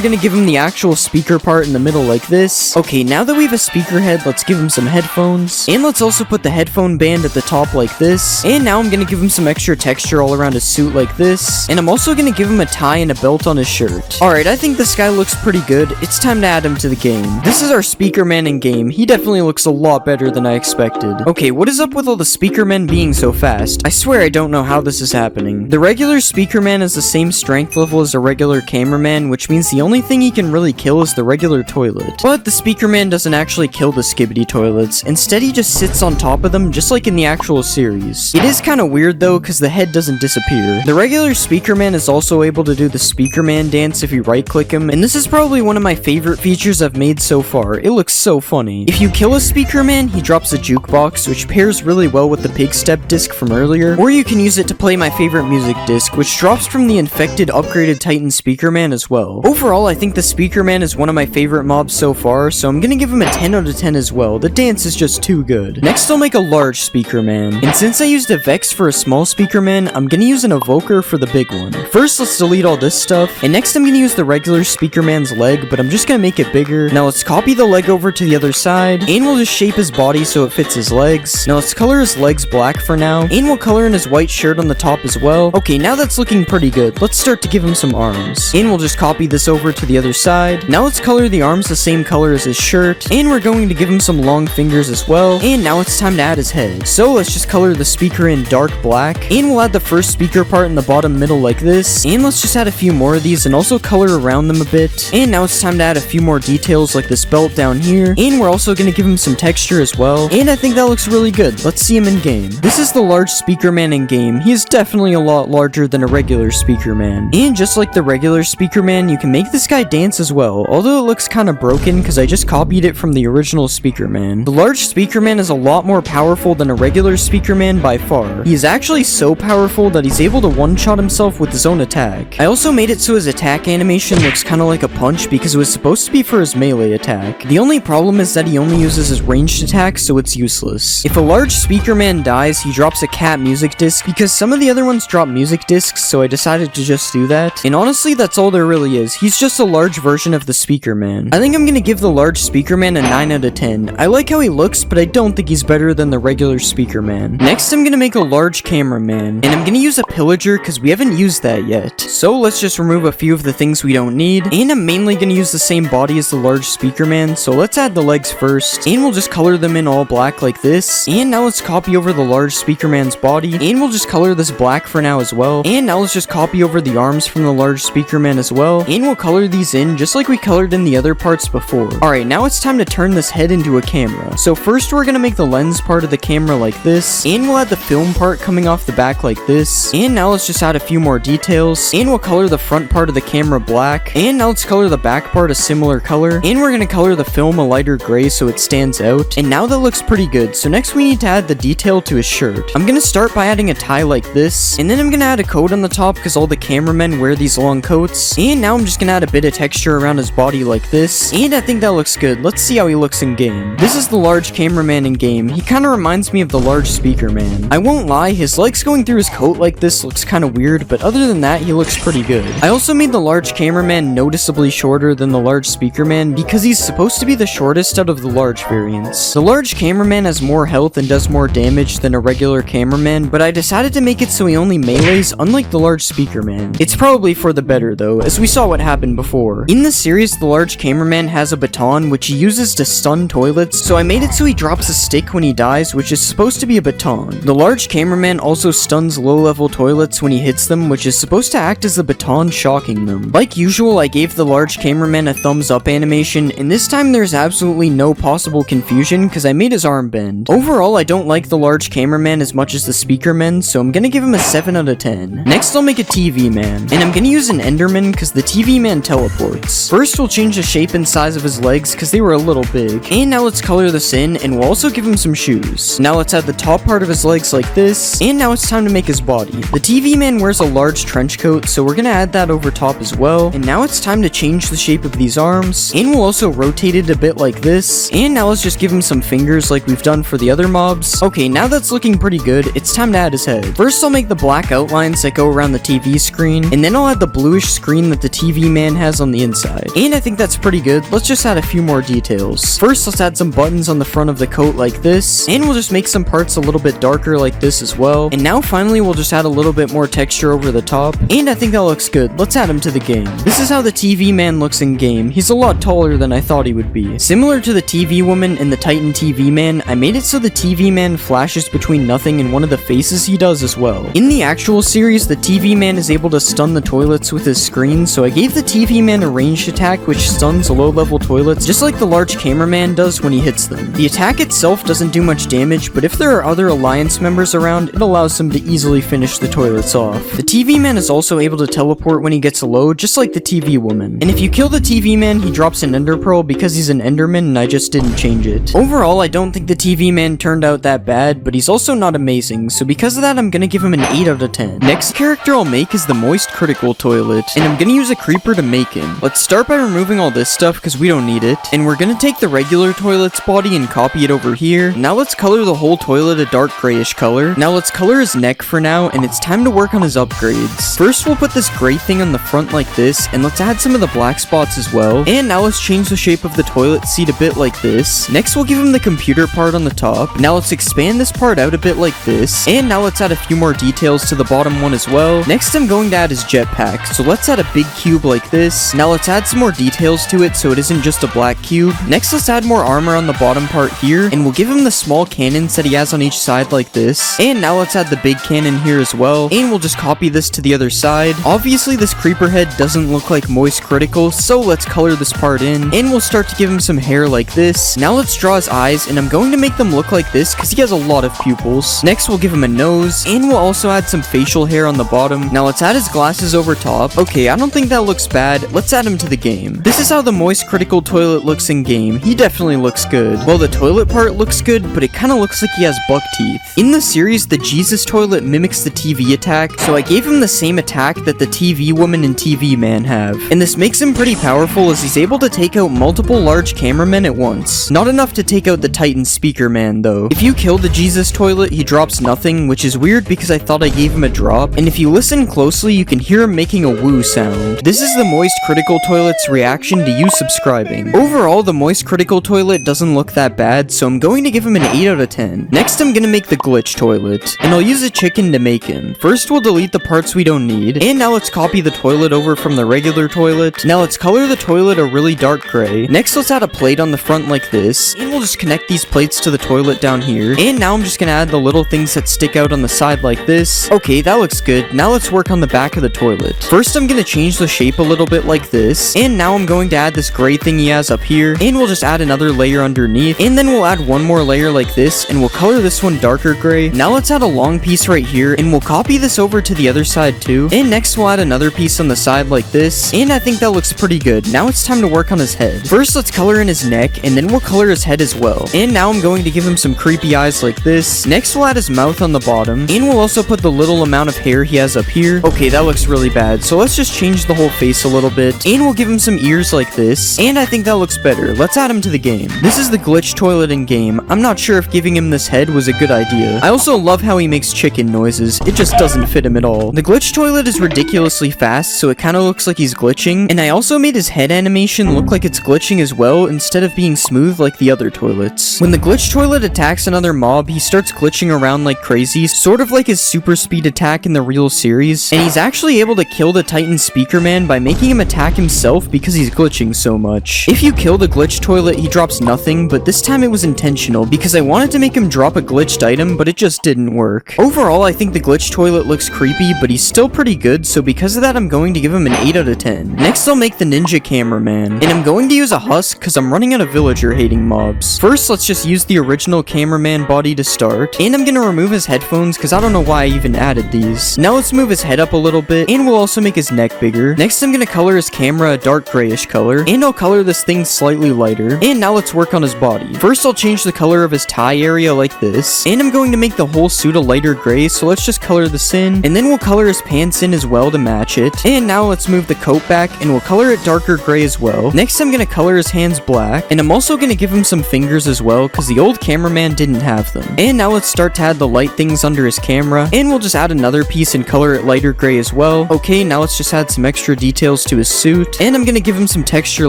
gonna give him the actual speaker part in the middle like this. Okay, now that we have a speaker head, let's give him some headphones. And let's also put the headphone band at the top like this. And now I'm gonna give him some extra texture all around his suit like this. And I'm also gonna give him a tie and a belt on his shirt. Alright, I think this guy looks pretty good. It's time to add him to the game. This is our Speaker Man in game. He definitely looks a lot better than I expected. Okay, what is up with all the Speaker Men being so fast? I swear I don't know how this is happening. The regular Speaker Man has the same strength level as a regular cameraman, which means the only thing he can really kill is the regular toilet. But the Speaker Man doesn't actually kill the Skibidi toilets. Instead, he just sits on top of them, just like in the actual series. It is kind of weird though, because the head doesn't disappear. The regular Speaker Man is also able to do the Speaker Man dance if you right click him, and this is probably one of my favorite features I've made so far. It looks so funny. If you kill a Speaker Man, he drops a jukebox, which pairs really well with the Pig Step disc from earlier, or you can use it to play my favorite music disc, which drops from the infected upgraded Titan Speaker Man as well. Overall, I think the Speaker Man is one of my favorite mobs so far, so I'm gonna give him a 10 out of 10 as well. The dance is just too good. Next, I'll make a large Speaker Man, and since I used a Vex for a small Speaker Man, I'm gonna use an Evoker for the big one. First, let's delete all this stuff, and next I'm gonna use the regular Speaker Man's leg, but I'm just gonna make it bigger. Now let's copy the leg over to the other side, and we'll just shape his body so it fits his legs. Now let's color his legs black for now, and we'll color in his white shirt on the top as well. Okay, now that's looking pretty good. Let's start to give him some arms, and we'll just copy this over to the other side. Now let's color the arms the same color as his shirt, and we're going to give him some long fingers as well. And now it's time to add his head. So let's just color the speaker in dark black, and we'll add the first speaker part in the bottom middle like this. And let's just add a few more of these and also color around them a bit. And now it's time to add a few more details like this belt down here, and we're also going to give him some texture as well. And I think that looks really good. Let's see him in game. This is the large Speaker Man in game. He is definitely a lot larger than a regular Speaker Man. And just like the regular Speaker Man, you can make this guy dance as well, although it looks kind of broken because I just copied it from the original Speaker Man. The large Speaker Man is a lot more powerful than a regular Speaker Man by far. He is actually so powerful that he's able to one-shot himself with his own attack. I also made it so his attack animation looks kind of like a punch because it was supposed to be for his melee attack. The only problem is that he only uses his ranged attack, so it's useless. If a large Speaker Man dies, he drops a cat music disc because some of the other ones drop music discs, so I decided to just do that. And honestly, that's all there really is. He's just a large version of the Speaker Man. I think I'm gonna give the large Speaker Man a 9 out of 10. I like how he looks, but I don't think he's better than the regular Speaker Man. Next, I'm gonna make a large cameraman, and I'm gonna use a pillager because we haven't used that yet. So let's just remove a few of the things we don't need, and I'm mainly gonna use the same body as the large Speaker Man, so let's add the legs first, and we'll just color them in all black like this. And now let's copy over the large Speaker Man's body, and we'll just color this black for now as well. And now let's just copy over the arms from the large Speaker Man as well, and we'll color these in just like we colored in the other parts before. Alright, now it's time to turn this head into a camera. So first we're gonna make the lens part of the camera like this, and we'll add the film part coming off the back like this. And now let's just add a few more details, and we'll color the front part of the camera black, and now let's color the back part a similar color, and we're gonna color the film a lighter gray so it stands out. And now that looks pretty good. So next we need to add the detail to his shirt. I'm gonna start by adding a tie like this, and then I'm gonna add a coat on the top because all the cameramen wear these long coats. And now I'm just gonna add a bit of texture around his body like this, and I think that looks good. Let's see how he looks in game. This is the large cameraman in game. He kind of reminds me of the large Speaker Man. I won't lie, his legs going through his coat like this looks kind of weird, but other than that, he looks pretty good. I also made the large cameraman noticeably shorter than the large Speaker Man because he's supposed to be the shortest out of the large variants. The large cameraman has more health and does more damage than a regular cameraman, but I decided to make it so he only melees, unlike the large Speaker Man. It's probably for the better though, as we saw what happened before. In the series, the large cameraman has a baton which he uses to stun toilets, so I made it so he drops a stick when he dies, which is supposed to be a baton. The large cameraman also stuns low-level toilets when he hits them, which is supposed to act as a baton shocking them. Like usual, I gave the large cameraman a thumbs up animation, and this time there's absolutely no possible confusion because I made his arm bend. Overall, I don't like the large cameraman as much as the Speaker Man, so I'm gonna give him a 7 out of 10. Next, I'll make a TV man, and I'm gonna use an Enderman because the TV man teleports. First, we'll change the shape and size of his legs because they were a little big. And now let's color this in, and we'll also give him some shoes. Now let's add the top part of his legs like this, and now it's time to make his body. The TV man wears a large trench coat, so we're gonna add that over top as well. And now it's time to change the shape shape of these arms, and we'll also rotate it a bit like this. And now let's just give him some fingers like we've done for the other mobs. Okay, now that's looking pretty good. It's time to add his head. First, I'll make the black outlines that go around the TV screen, and then I'll add the bluish screen that the TV man has on the inside. And I think that's pretty good. Let's just add a few more details. First, let's add some buttons on the front of the coat like this, and we'll just make some parts a little bit darker like this as well. And now finally, we'll just add a little bit more texture over the top, and I think that looks good. Let's add him to the game. This is how the TV man looks in game. He's a lot taller than I thought he would be. Similar to the TV woman and the Titan TV man, I made it so the TV man flashes between nothing and one of the faces he does as well. In the actual series, the TV man is able to stun the toilets with his screen, so I gave the TV man a ranged attack which stuns low-level toilets just like the large cameraman does when he hits them. The attack itself doesn't do much damage, but if there are other alliance members around, it allows them to easily finish the toilets off. The TV man is also able to teleport when he gets low, just like the TV woman. And if you kill the TV man, he drops an ender pearl because he's an enderman and I just didn't change it. Overall, I don't think the TV man turned out that bad, but he's also not amazing, so because of that, I'm gonna give him an 8 out of 10. Next character I'll make is the Moist Critical Toilet, and I'm gonna use a creeper to make him. Let's start by removing all this stuff because we don't need it, and we're gonna take the regular toilet's body and copy it over here. Now let's color the whole toilet a dark grayish color. Now let's color his neck for now, and it's time to work on his upgrades. First, we'll put this gray thing on the front like this, and let's add some of the black spots as well. And now let's change the shape of the toilet seat a bit like this. Next, we'll give him the computer part on the top. Now let's expand this part out a bit like this, and now let's add a few more details to the bottom one as well. Next, I'm going to add his jetpack, so let's add a big cube like this. Now let's add some more details to it so it isn't just a black cube. Next, let's add more armor on the bottom part here, and we'll give him the small cannons that he has on each side like this. And now let's add the big cannon here as well, and we'll just copy this to the other side. Obviously, this creeper head doesn't look like Moist Critical, so let's color this part in, and we'll start to give him some hair like this. Now let's draw his eyes, and I'm going to make them look like this because he has a lot of pupils. Next, we'll give him a nose, and we'll also add some facial hair on the bottom. Now let's add his glasses over top. Okay, I don't think that looks bad. Let's add him to the game. This is how the Moist Critical Toilet looks in game. He definitely looks good. Well, the toilet part looks good, but it kind of looks like he has buck teeth. In the series, the Jesus toilet mimics the TV attack, so I gave him the same attack that the TV woman and TV man have. And this makes him pretty powerful as he's able to take out multiple large cameramen at once. Not enough to take out the Titan speaker man though. If you kill the Jesus toilet, he drops nothing, which is weird because I thought I gave him a drop. And if you listen closely, you can hear him making a woo sound. This is the Moist Critical Toilet's reaction to you subscribing. Overall, the Moist Critical Toilet doesn't look that bad, so I'm going to give him an 8 out of 10. Next, I'm gonna make the Glitch Toilet, and I'll use a chicken to make him. First, we'll delete the parts we don't need, and now let's copy the toilet over from the regular toilet. Now let's color the toilet a really dark gray. Next, let's add a plate on the front like this, and we'll just connect these plates to the toilet down here. And now I'm just gonna add the little things that stick out on the side like this. Okay, that looks good. Now let's work on the back of the toilet. First, I'm gonna change the shape a little bit like this, and now I'm going to add this gray thing he has up here, and we'll just add another layer underneath, and then we'll add one more layer like this, and we'll color this one darker gray. Now let's add a long piece right here, and we'll copy this over to the other side too. And next we'll add another piece on the side like this, and I think that looks pretty good. Now it's time to work on his head. First, let's color in his neck, and then we'll color his head as well. And now I'm going to give him some creepy eyes like this. Next, we'll add his mouth on the bottom, and we'll also put the little amount of hair he has up here. Okay, that looks really bad, so let's just change the whole face a little bit, and we'll give him some ears like this, and I think that looks better. Let's add him to the game. This is the Glitch Toilet in game. I'm not sure if giving him this head was a good idea. I also love how he makes chicken noises. It just doesn't fit him at all. The Glitch Toilet is ridiculously fast, so it kind of looks like he's glitching, and I also made his head animation look like it's glitching as well, instead of being smooth like the other toilets. When the Glitch Toilet attacks another mob, he starts glitching around like crazy, sort of like his super speed attack in the real series, and he's actually able to kill the Titan speaker man by making him attack himself because he's glitching so much. If you kill the Glitch Toilet, he drops nothing, but this time it was intentional because I wanted to make him drop a glitched item, but it just didn't work. Overall, I think the Glitch Toilet looks creepy, but he's still pretty good, so because of that, I'm going to give him an 8 out of 10. Next, I'll make the Ninja Cameraman, and I'm going to use a husk because I'm running out of villager hating mobs. First, let's just use the original cameraman body to start, and I'm gonna remove his headphones because I don't know why I even added these. Now let's move his head up a little bit, and we'll also make his neck bigger. Next, I'm gonna color his camera a dark grayish color, and I'll color this thing slightly lighter. And now let's work on his body. First, I'll change the color of his tie area like this, and I'm going to make the whole suit a lighter gray, so let's just color this in, and then we'll color his pants in as well to match it. And now let's move the coat back, and we'll color it it darker gray as well. Next, I'm gonna color his hands black, and I'm also gonna give him some fingers as well, because the old cameraman didn't have them. And now let's start to add the light things under his camera, and we'll just add another piece and color it lighter gray as well. Okay, now let's just add some extra details to his suit, and I'm gonna give him some texture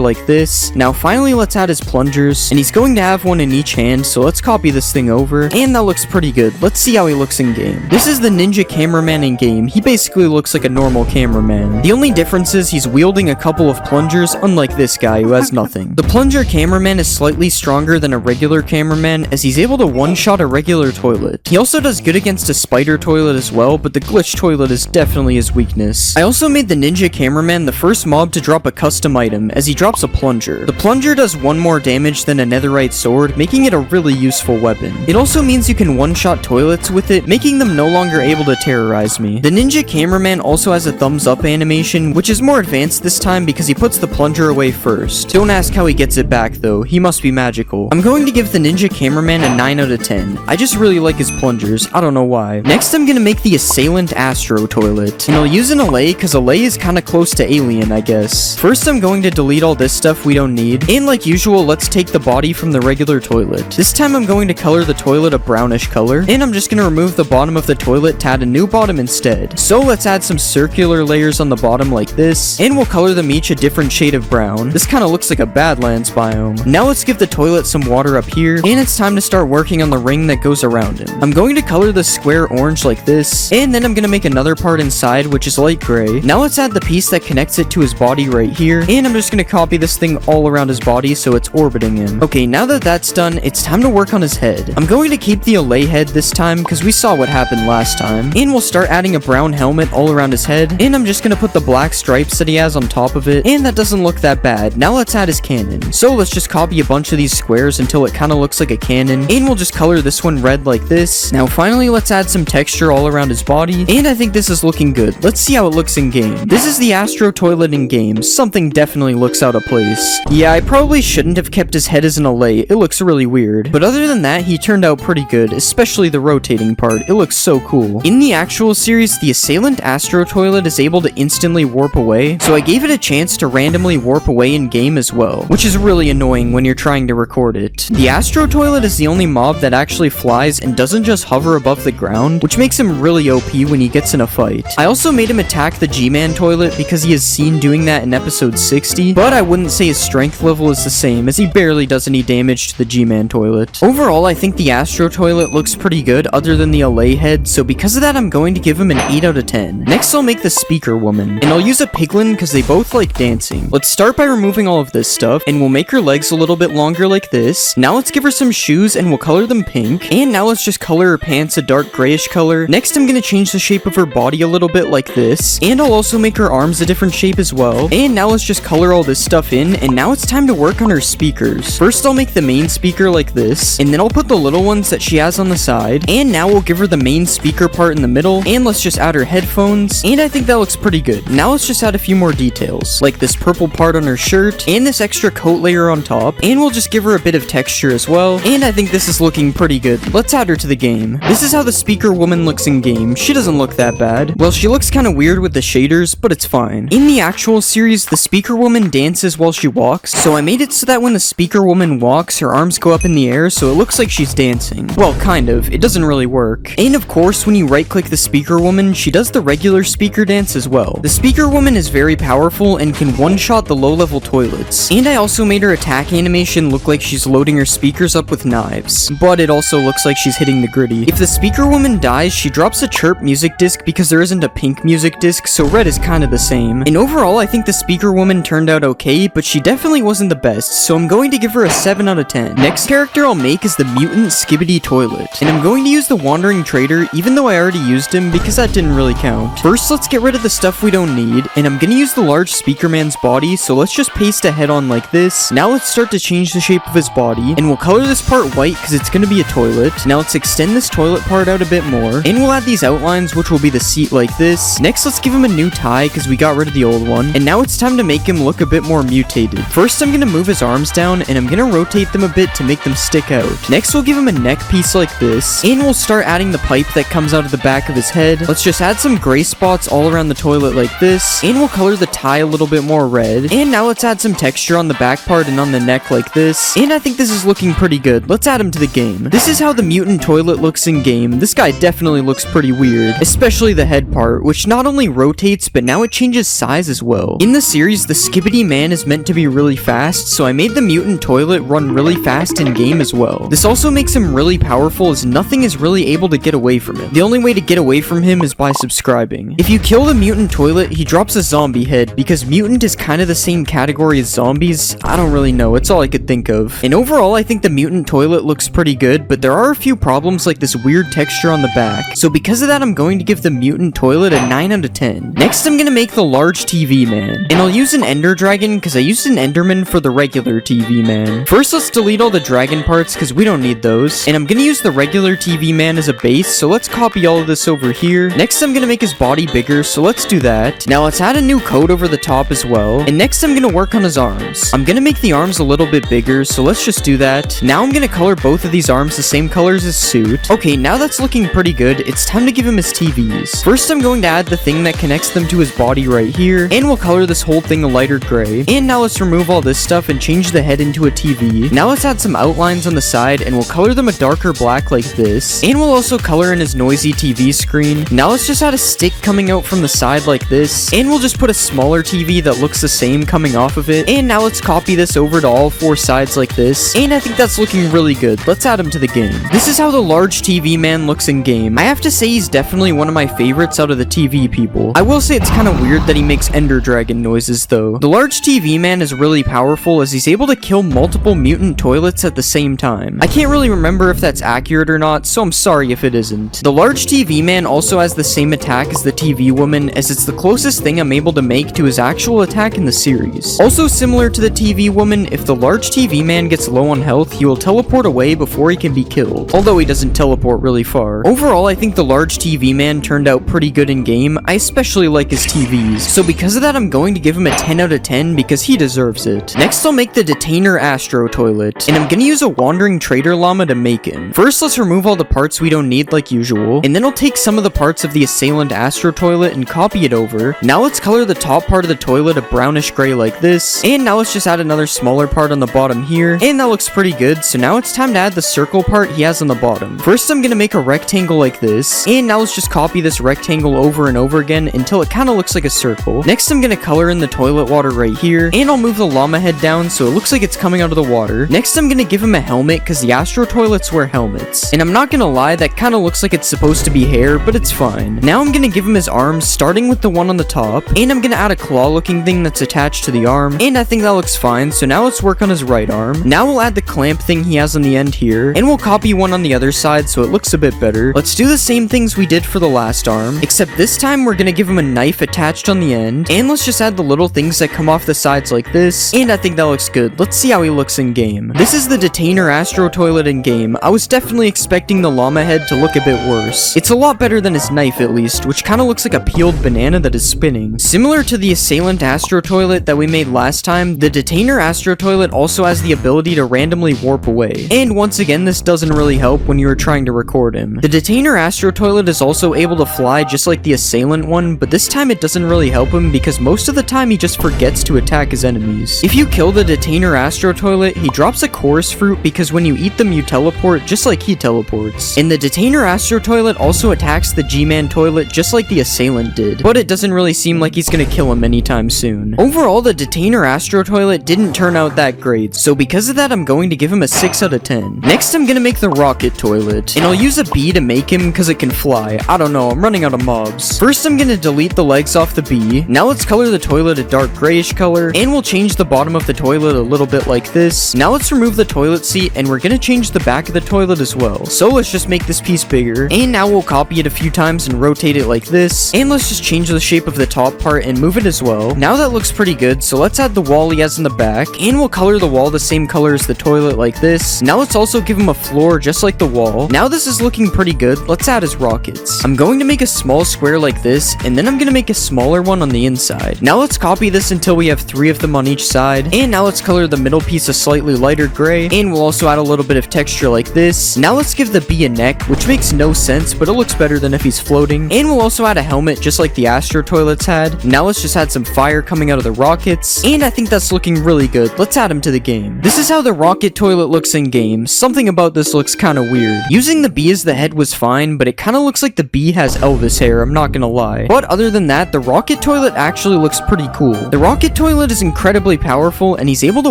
like this. Now finally, let's add his plungers, and he's going to have one in each hand, so let's copy this thing over, and that looks pretty good. Let's see how he looks in game. This is the ninja cameraman in game. He basically looks like a normal cameraman. The only difference is he's wielding a couple of plungers, unlike this guy who has nothing. The plunger cameraman is slightly stronger than a regular cameraman, as he's able to one-shot a regular toilet. He also does good against a spider toilet as well, but the glitch toilet is definitely his weakness. I also made the ninja cameraman the first mob to drop a custom item, as he drops a plunger. The plunger does 1 more damage than a netherite sword, making it a really useful weapon. It also means you can one-shot toilets with it, making them no longer able to terrorize me. The ninja cameraman also has a thumbs up animation, which is more advanced this time because he puts the plunger away first. Don't ask how he gets it back though, he must be magical. I'm going to give the ninja cameraman a 9 out of 10. I just really like his plungers, I don't know why. Next I'm gonna make the assailant astro toilet, and I'll use an allay because allay is kinda close to alien, I guess. First I'm going to delete all this stuff we don't need, and like usual, let's take the body from the regular toilet. This time I'm going to color the toilet a brownish color, and I'm just gonna remove the bottom of the toilet to add a new bottom instead. So let's add some circular layers on the bottom like this, and we'll color them each a different shade of brown. This kinda looks like a Badlands biome. Now let's give the toilet some water up here, and it's time to start working on the ring that goes around him. I'm going to color the square orange like this, and then I'm gonna make another part inside which is light gray. Now let's add the piece that connects it to his body right here, and I'm just gonna copy this thing all around his body so it's orbiting him. Okay, now that that's done, it's time to work on his head. I'm going to keep the allay head this time because we saw what happened last time, and we'll start adding a brown helmet all around his head, and I'm just gonna put the black stripes that he has on top of it, and that doesn't look that bad. Now let's add his cannon. So let's just copy a bunch of these squares until it kind of looks like a cannon, and we'll just color this one red like this. Now finally, let's add some texture all around his body, and I think this is looking good. Let's see how it looks in game. This is the astro toilet in game. Something definitely looks out of place. Yeah, I probably shouldn't have kept his head as an allay. It looks really weird. But other than that, he turned out pretty good, especially the rotating part. It looks so cool. In the actual series, the assailant astro toilet is able to instantly warp away, so I gave it a chance to randomly warp away in game as well, which is really annoying when you're trying to record it. The astro toilet is the only mob that actually flies and doesn't just hover above the ground, which makes him really OP when he gets in a fight. I also made him attack the G-Man toilet because he is seen doing that in episode 60, but I wouldn't say his strength level is the same, as he barely does any damage to the G-Man toilet. Overall, I think the astro toilet looks pretty good other than the allay head, so because of that, I'm going to give him an 8 out of 10. Next, I'll make the speaker woman, and I'll use a piglin because they both like dancing. Let's start by removing all of this stuff, and we'll make her legs a little bit longer like this. Now let's give her some shoes, and we'll color them pink, and now let's just color her pants a dark grayish color. Next, I'm gonna change the shape of her body a little bit like this, and I'll also make her arms a different shape as well. And now let's just color all this stuff in, and now it's time to work on her speakers. First, I'll make the main speaker like this, and then I'll put the little ones that she has on the side, and now we'll give her the main speaker part in the middle, and let's just add her headphones, and I think that looks pretty good. Now let's just add a few more details, like this purple part on her shirt, and this extra coat layer on top, and we'll just give her a bit of texture as well, and I think this is looking pretty good. Let's add her to the game. This is how the speaker woman looks in game. She doesn't look that bad. Well, she looks kind of weird with the shaders, but it's fine. In the actual series, the speaker woman dances while she walks, so I made it so that when the speaker woman walks, her arms go up in the air, so it looks like she's dancing. Well, kind of. It doesn't really work. And of course, when you right-click the speaker woman, she does the regular speaker dance as well. The speaker woman is very powerful and can one-shot the low-level toilets. And I also made her attack animation look like she's loading her speakers up with knives, but it also looks like she's hitting the gritty. If the speaker woman dies, she drops a chirp music disc because there isn't a pink music disc, so red is kind of the same. And overall, I think the speaker woman turned out okay, but she definitely wasn't the best, so I'm going to give her a 7 out of 10. Next character I'll make is the mutant Skibidi Toilet, and I'm going to use the Wandering Trader, even though I already used him because that didn't really count. First, let's get rid of the stuff we don't need, and I'm gonna use the large speaker man's body, so let's just paste a head on like this. Now let's start to change the shape of his body, and we'll color this part white because it's gonna be a toilet. Now let's extend this toilet part out a bit more, and we'll add these outlines, which will be the seat like this. Next, let's give him a new tie because we got rid of the old one, and now it's time to make him look a bit more mutated. First, I'm gonna move his arms down, and I'm gonna rotate them a bit to make them stick out. Next, we'll give him a neck piece like this, and we'll start adding the pipe that comes out of the back of his head. Let's just add some gray spots all around the toilet like this, and we'll color the tie a little bit more red. And now let's add some texture on the back part and on the neck like this. And I think this is looking pretty good. Let's add him to the game. This is how the mutant toilet looks in game. This guy definitely looks pretty weird, especially the head part, which not only rotates, but now it changes size as well. In the series, the Skibidi Man is meant to be really fast, so I made the mutant toilet run really fast in game as well. This also makes him really powerful, as nothing is really able to get away from him. The only way to get away from him is by subscribing. If you kill the mutant toilet, he drops a zombie head, because mutant is kind of the same category as zombies. I don't really know, it's all I could think of. And overall, I think the mutant toilet looks pretty good, but there are a few problems like this weird texture on the back. So because of that, I'm going to give the mutant toilet a 9 out of 10. Next, I'm gonna make the large TV man. And I'll use an ender dragon because I used an enderman for the regular TV man. First, let's delete all the dragon parts because we don't need those. And I'm gonna use the regular TV man as a base, so let's copy all of this over here. Next, I'm gonna make his body bigger, so let's do that. Now, let's add a new coat over the top as well. And next, I'm gonna work on his arms. I'm gonna make the arms a little bit bigger, so let's just do that. Now, I'm gonna color both of these arms the same color as his suit. Okay, now that's looking pretty good. It's time to give him his TVs. First, I'm going to add the thing that connects them to his body right here, and we'll color this whole thing a lighter gray. And now let's remove all this stuff and change the head into a TV. Now let's add some outlines on the side, and we'll color them a darker black like this. And we'll also color in his noisy TV screen. Now let's just add a stick coming out from the side like this, and we'll just put a smaller TV that looks the same coming off of it. And now let's copy this over to all four sides like this, and I think that's looking really good. Let's add him to the game. This is how the large TV man looks in game. I have to say he's definitely one of my favorites out of the TV people. I will say it's kind of weird that he makes ender dragon noises though. The large TV man is really powerful as he's able to kill multiple mutant toilets at the same time. I can't really remember if that's accurate or not, so I'm sorry if it isn't. The large TV man also has the same attack as the TV woman, as it's the closest thing I'm able to make to his actual attack in the series. Also similar to the TV woman, if the large TV man gets low on health, he will teleport away before he can be killed, although he doesn't teleport really far. Overall, I think the large TV man turned out pretty good in game. I especially like his TVs, so because of that, I'm going to give him a 10 out of 10 because he deserves it. Next, I'll make the Detainer Astro Toilet, and I'm gonna use a Wandering Trader Llama to make him. First, let's remove all the parts we don't need like usual, and then I'll take some of the parts of the Assailant Astro Toilet and copy it over. Now let's color the top part of the toilet a brownish gray like this, and now let's just add another smaller part on the bottom here, and that looks pretty good. So now it's time to add the circle part he has on the bottom. First, I'm gonna make a rectangle like this, and now let's just copy this rectangle over and over again until it kind of looks like a circle. Next, I'm gonna color in the toilet water right here, and I'll move the llama head down so it looks like it's coming out of the water. Next, I'm gonna give him a helmet because the Astro Toilets wear helmets, and I'm not gonna lie, that kind of looks like it's supposed to be hair, but it's fine. Now I'm gonna give him his arms, starting with the one on the top, and I'm gonna add a claw looking thing that's attached to the arm, and I think that looks fine. So now let's work on his right arm. Now we'll add the clamp thing he has on the end here, and we'll copy one on the other side so it looks a bit better. Let's do the same things we did for the last arm, except this time we're gonna give him a knife attached on the end, and let's just add the little things that come off the sides like this, and I think that looks good. Let's see how he looks in game. This is the Detainer Astro Toilet in game. I was definitely expecting the llama head to look a bit worse. It's a lot better than his knife at least, which kind of looks like a peeled banana that is spinning. Similar to the Assailant Astro Toilet that we made last time, the Detainer Astro Toilet also has the ability to randomly warp away. And once again, this doesn't really help when you are trying to record him. The Detainer Astro Toilet is also able to fly just like the Assailant one, but this time it doesn't really help him because most of the time he just forgets to attack his enemies. If you kill the Detainer Astro Toilet, he drops a chorus fruit because when you eat them you teleport just like he teleports. And the Detainer Astro Toilet also attacks the G-Man Toilet just like the Assailant did, but it doesn't really seem like he's gonna kill him anytime soon. Overall, the Detainer Astro Toilet didn't turn out that great, so because of that I'm going to give him a 6 out of 10. Next, I'm gonna make the Rocket Toilet, and I'll use a bee to make him because it can fly. I don't know, I'm running out of mobs. First, I'm gonna delete the legs off the bee. Now let's color the toilet a dark grayish color, and we'll change the bottom of the toilet a little bit like this. Now let's remove the toilet seat, and we're gonna change the back of the toilet as well. So let's just make this piece bigger, and now we'll copy it a few times and rotate it like this, and let's just change the shape of the top part and move it as well. Now that looks pretty good, so let's add the wall he has in the back, and we'll color the wall the same color as the toilet like this. Now let's also give him a floor just like the wall. Now this is looking pretty good. Let's add his rockets. I'm going to make a small square like this, and then I'm gonna make a smaller one on the inside. Now let's copy this until we have 3 of them on each side, and now let's color the middle piece a slightly lighter gray, and we'll also add a little bit of texture like this. Now let's give the bee a neck, which makes no sense, but it looks better than if he's floating, and we'll also add a helmet just like the Astro Toilets had. Now let's just add some fire fire coming out of the rockets, and I think that's looking really good. Let's add him to the game. This is how the rocket toilet looks in game. Something about this looks kind of weird. Using the bee as the head was fine, but it kind of looks like the bee has Elvis hair, I'm not gonna lie. But other than that, the rocket toilet actually looks pretty cool. The rocket toilet is incredibly powerful, and he's able to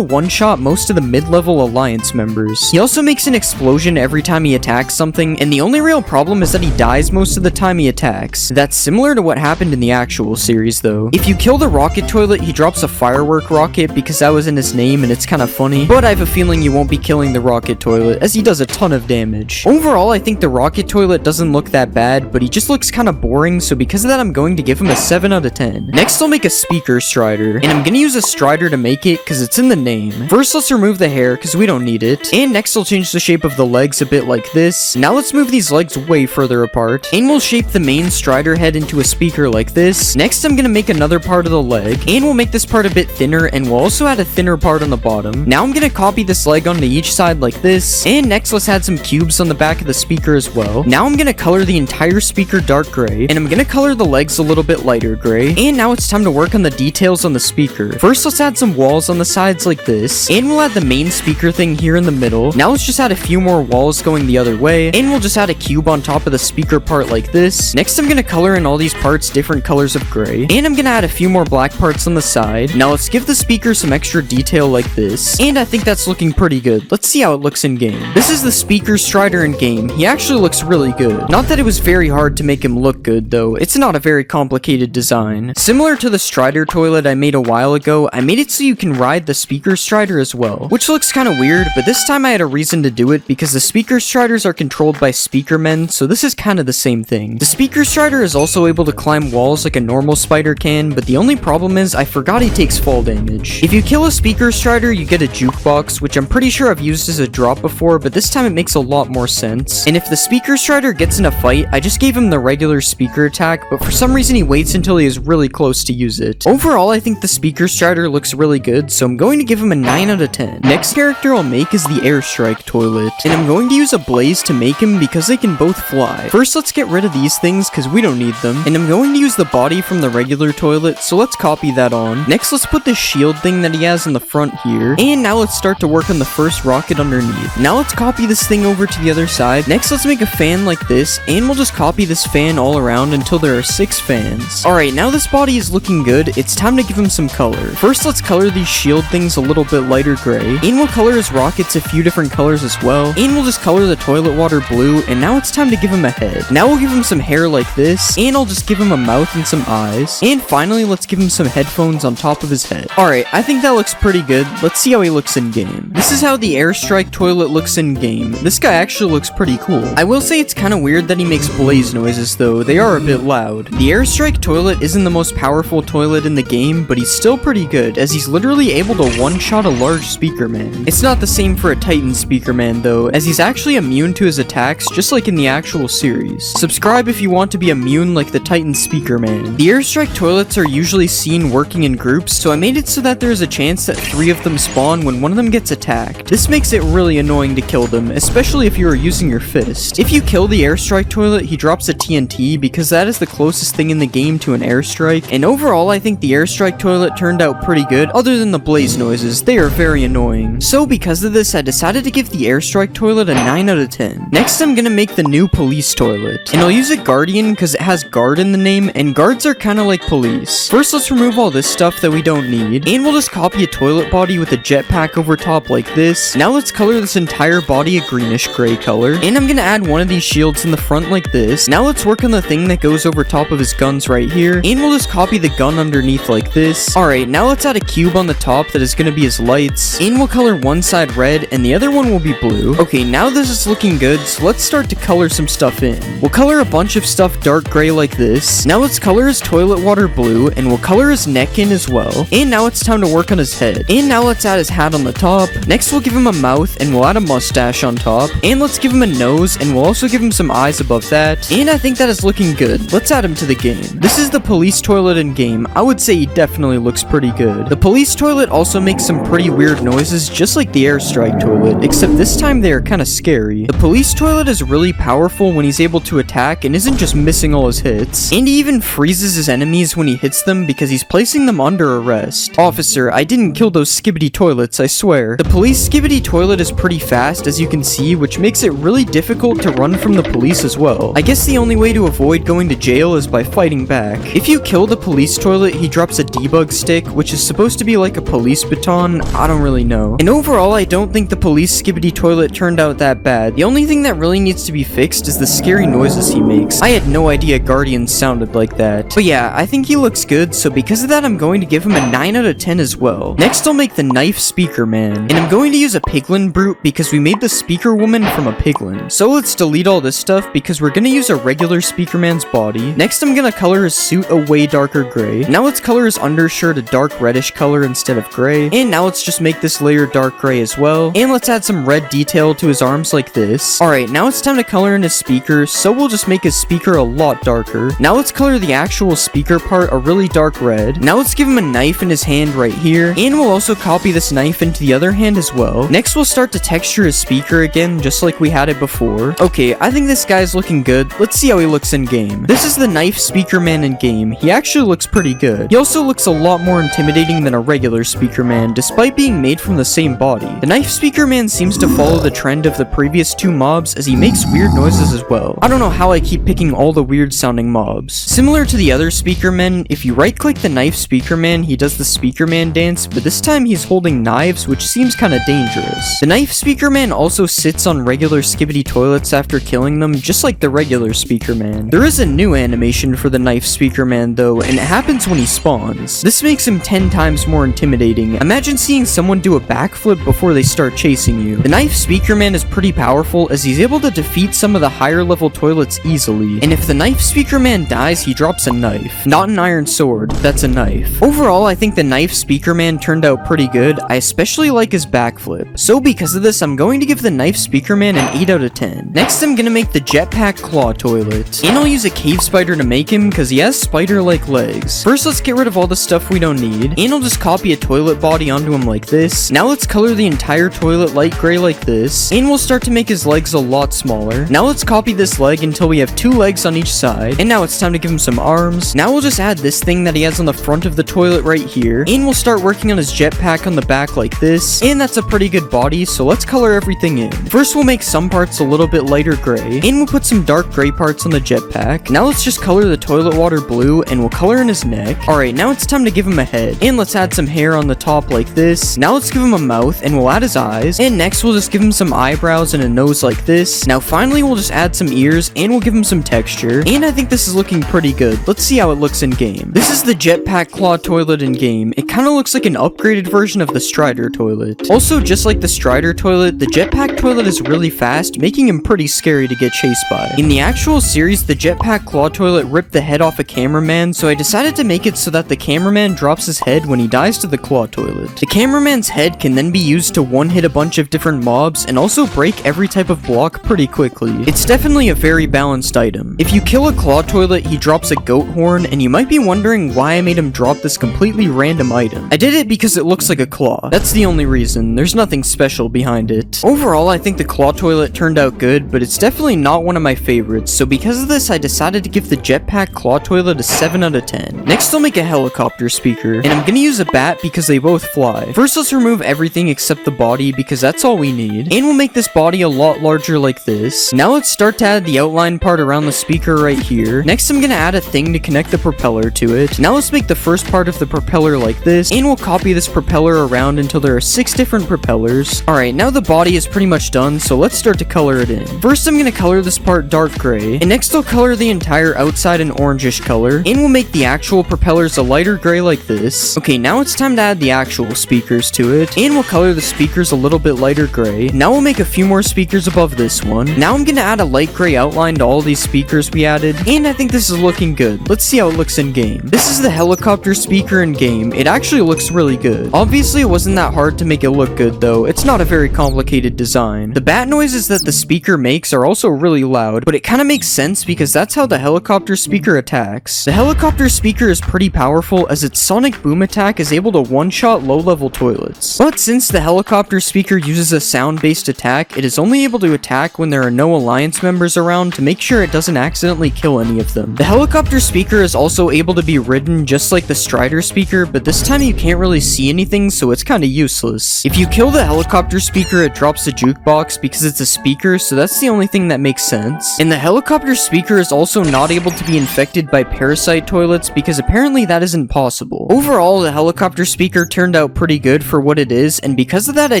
one-shot most of the mid-level alliance members. He also makes an explosion every time he attacks something, and the only real problem is that he dies most of the time he attacks. That's similar to what happened in the actual series though. If you kill the rocket toilet, he drops a firework rocket because that was in his name and it's kind of funny, but I have a feeling you won't be killing the rocket toilet as he does a ton of damage. Overall, I think the rocket toilet doesn't look that bad, but he just looks kind of boring, so because of that I'm going to give him a 7 out of 10. Next I'll make a speaker strider, and I'm gonna use a strider to make it because it's in the name. First let's remove the hair because we don't need it, and next I'll change the shape of the legs a bit like this. Now let's move these legs way further apart, and we'll shape the main strider head into a speaker like this. Next I'm gonna make another part of the leg, and we'll make this part a bit thinner, and we'll also add a thinner part on the bottom. Now I'm gonna copy this leg onto each side like this, and next let's add some cubes on the back of the speaker as well. Now I'm gonna color the entire speaker dark gray, and I'm gonna color the legs a little bit lighter gray, and now it's time to work on the details on the speaker. First let's add some walls on the sides like this, and we'll add the main speaker thing here in the middle. Now let's just add a few more walls going the other way, and we'll just add a cube on top of the speaker part like this. Next I'm gonna color in all these parts different colors of gray, and I'm gonna add a few more black parts on the side. Now let's give the speaker some extra detail like this, and I think that's looking pretty good. Let's see how it looks in game. This is the speaker strider in game. He actually looks really good. Not that it was very hard to make him look good though. It's not a very complicated design. Similar to the strider toilet I made a while ago, I made it so you can ride the speaker strider as well, which looks kind of weird, but this time I had a reason to do it because the speaker striders are controlled by speaker men, so this is kind of the same thing. The speaker strider is also able to climb walls like a normal spider can, but the only problem is I forgot he takes fall damage. If you kill a speaker strider, you get a jukebox, which I'm pretty sure I've used as a drop before, but this time it makes a lot more sense. And if the speaker strider gets in a fight, I just gave him the regular speaker attack, but for some reason he waits until he is really close to use it. Overall, I think the speaker strider looks really good, so I'm going to give him a 9 out of 10. Next character I'll make is the airstrike toilet, and I'm going to use a blaze to make him because they can both fly. First, let's get rid of these things because we don't need them, and I'm going to use the body from the regular toilet, so let's copy that on. Next, let's put the shield thing that he has in the front here, and now let's start to work on the first rocket underneath. Now let's copy this thing over to the other side. Next, let's make a fan like this, and we'll just copy this fan all around until there are 6 fans. Alright, now this body is looking good. It's time to give him some color. First, let's color these shield things a little bit lighter gray, and we'll color his rockets a few different colors as well, and we'll just color the toilet water blue, and now it's time to give him a head. Now we'll give him some hair like this, and I'll just give him a mouth and some eyes, and finally let's give him some headphones on top of his head. Alright, I think that looks pretty good. Let's see how he looks in game. This is how the airstrike toilet looks in game. This guy actually looks pretty cool. I will say it's kind of weird that he makes blaze noises though. They are a bit loud. The airstrike toilet isn't the most powerful toilet in the game, but he's still pretty good as he's literally able to one-shot a large speaker man. It's not the same for a Titan speaker man though, as he's actually immune to his attacks just like in the actual series. Subscribe if you want to be immune like the Titan speaker man. The airstrike toilets are usually seen working in groups, so I made it so that there's a chance that 3 of them spawn when one of them gets attacked. This makes it really annoying to kill them, especially if you are using your fist. If you kill the airstrike toilet, he drops a TNT because that is the closest thing in the game to an airstrike, and overall I think the airstrike toilet turned out pretty good other than the blaze noises. They are very annoying. So because of this, I decided to give the airstrike toilet a 9 out of 10. Next I'm gonna make the new police toilet, and I'll use a guardian because it has guard in the name, and guards are kind of like police. First let's remove all this stuff that we don't need, and we'll just copy a toilet body with a jetpack over top like this. Now let's color this entire body a greenish gray color, and I'm gonna add one of these shields in the front like this. Now let's work on the thing that goes over top of his guns right here, and we'll just copy the gun underneath like this. Alright, now let's add a cube on the top that is gonna be his lights, and we'll color one side red and the other one will be blue. Okay, now this is looking good, so let's start to color some stuff in. We'll color a bunch of stuff dark gray like this. Now let's color his toilet water blue, and we'll color his neck in as well. And now it's time to work on his head. And now let's add his hat on the top. Next we'll give him a mouth, and we'll add a mustache on top. And let's give him a nose, and we'll also give him some eyes above that. And I think that is looking good. Let's add him to the game. This is the police toilet in game. I would say he definitely looks pretty good. The police toilet also makes some pretty weird noises, just like the airstrike toilet, except this time they are kind of scary. The police toilet is really powerful when he's able to attack and isn't just missing all his hits. And he even freezes his enemies when he hits them because because he's placing them under arrest. Officer, I didn't kill those Skibidi toilets, I swear. The police Skibidi toilet is pretty fast, as you can see, which makes it really difficult to run from the police as well. I guess the only way to avoid going to jail is by fighting back. If you kill the police toilet, he drops a debug stick, which is supposed to be like a police baton. I don't really know. And overall, I don't think the police Skibidi toilet turned out that bad. The only thing that really needs to be fixed is the scary noises he makes. I had no idea Guardians sounded like that. But yeah, I think he looks good, so because of that, I'm going to give him a 9 out of 10 as well. Next, I'll make the Knife Speaker Man. And I'm going to use a Piglin Brute because we made the Speaker Woman from a Piglin. So let's delete all this stuff because we're gonna use a regular Speaker Man's body. Next, I'm gonna color his suit a way darker gray. Now let's color his undershirt a dark reddish color instead of gray. And now let's just make this layer dark gray as well. And let's add some red detail to his arms like this. Alright, now it's time to color in his speaker, so we'll just make his speaker a lot darker. Now let's color the actual speaker part a really dark red. Now let's give him a knife in his hand right here. And we'll also copy this knife into the other hand as well. Next, we'll start to texture his speaker again, just like we had it before. Okay, I think this guy's looking good. Let's see how he looks in game. This is the Knife Speaker Man in game. He actually looks pretty good. He also looks a lot more intimidating than a regular Speaker Man, despite being made from the same body. The Knife Speaker Man seems to follow the trend of the previous two mobs, as he makes weird noises as well. I don't know how I keep picking all the weird sounding mobs. Similar to the other Speaker Men, if you right click the Knife Speaker Man, he does the Speaker Man dance, but this time he's holding knives, which seems kinda dangerous. The Knife Speaker Man also sits on regular Skibidi toilets after killing them, just like the regular Speaker Man. There is a new animation for the Knife Speaker Man though, and it happens when he spawns. This makes him 10 times more intimidating. Imagine seeing someone do a backflip before they start chasing you. The Knife Speaker Man is pretty powerful, as he's able to defeat some of the higher level toilets easily. And if the Knife Speaker Man dies, he drops a knife. Not an iron sword, that's a knife. Overall, I think the Knife Speaker Man turned out pretty good. I especially like his backflip. So because of this, I'm going to give the Knife Speaker Man an 8 out of 10. Next, I'm gonna make the Jetpack Claw Toilet. And I'll use a cave spider to make him, because he has spider-like legs. First, let's get rid of all the stuff we don't need. And I'll just copy a toilet body onto him like this. Now let's color the entire toilet light gray like this. And we'll start to make his legs a lot smaller. Now let's copy this leg until we have 2 legs on each side. And now it's time to give him some arms. Now we'll just add this thing that he has on the front of the toilet right here. And we'll start working on his jetpack on the back like this. And that's a pretty good body, so let's color everything in. First, we'll make some parts a little bit lighter gray. And we'll put some dark gray parts on the jetpack. Now let's just color the toilet water blue, and we'll color in his neck. Alright, now it's time to give him a head. And let's add some hair on the top like this. Now let's give him a mouth, and we'll add his eyes. And next, we'll just give him some eyebrows and a nose like this. Now finally, we'll just add some ears, and we'll give him some texture. And I think this is looking pretty good. Let's see how it looks in game. This is the Jetpack Claw Toilet in game. It kind of looks like an upgraded version of the Strider Toilet. Also, just like the Strider Toilet, the Jetpack Toilet is really fast, making him pretty scary to get chased by. In the actual series, the Jetpack Claw Toilet ripped the head off a cameraman, so I decided to make it so that the cameraman drops his head when he dies to the Claw Toilet. The cameraman's head can then be used to one-hit a bunch of different mobs, and also break every type of block pretty quickly. It's definitely a very balanced item. If you kill a Claw Toilet, he drops a goat horn, and you might be wondering why I made him drop this completely random item. I did it because it looks like a claw. That's the only reason. There's nothing special behind it. Overall, I think the Claw Toilet turned out good, but it's definitely not one of my favorites, so because of this, I decided to give the Jetpack Claw Toilet a 7 out of 10. Next, I'll make a helicopter speaker, and I'm gonna use a bat because they both fly. First, let's remove everything except the body because that's all we need. And we'll make this body a lot larger like this. Now let's start to add the outline part around the speaker right here. Next, I'm gonna add a thing to connect the propeller to it. Now let's make the first part of the propeller like this, and we'll copy this propeller around until there are 6 different propellers. Alright, now the body is pretty much done, so let's start to color it in. First, I'm gonna color this part dark gray, and next I'll color the entire outside an orangish color, and we'll make the actual propellers a lighter gray like this. Okay, now it's time to add the actual speakers to it, and we'll color the speakers a little bit lighter gray. Now we'll make a few more speakers above this one. Now I'm gonna add a light gray outline to all these speakers we added, and I think this is looking good. Let's see how it looks in game. This is the helicopter speaker in game. It actually looks really good. Obviously, it wasn't that hard to make it look good though. It's not a very complicated design. The bat noises that the speaker makes are also really loud, but it kind of makes sense because that's how the helicopter speaker attacks. The helicopter speaker is pretty powerful as its sonic boom attack is able to one-shot low-level toilets. But since the helicopter speaker uses a sound-based attack, it is only able to attack when there are no alliance members around to make sure it doesn't accidentally kill any of them. The helicopter speaker is also able to be ridden hidden just like the Strider speaker, but this time you can't really see anything, so it's kinda useless. If you kill the helicopter speaker, it drops the jukebox because it's a speaker, so that's the only thing that makes sense. And the helicopter speaker is also not able to be infected by parasite toilets because apparently that isn't possible. Overall, the helicopter speaker turned out pretty good for what it is, and because of that I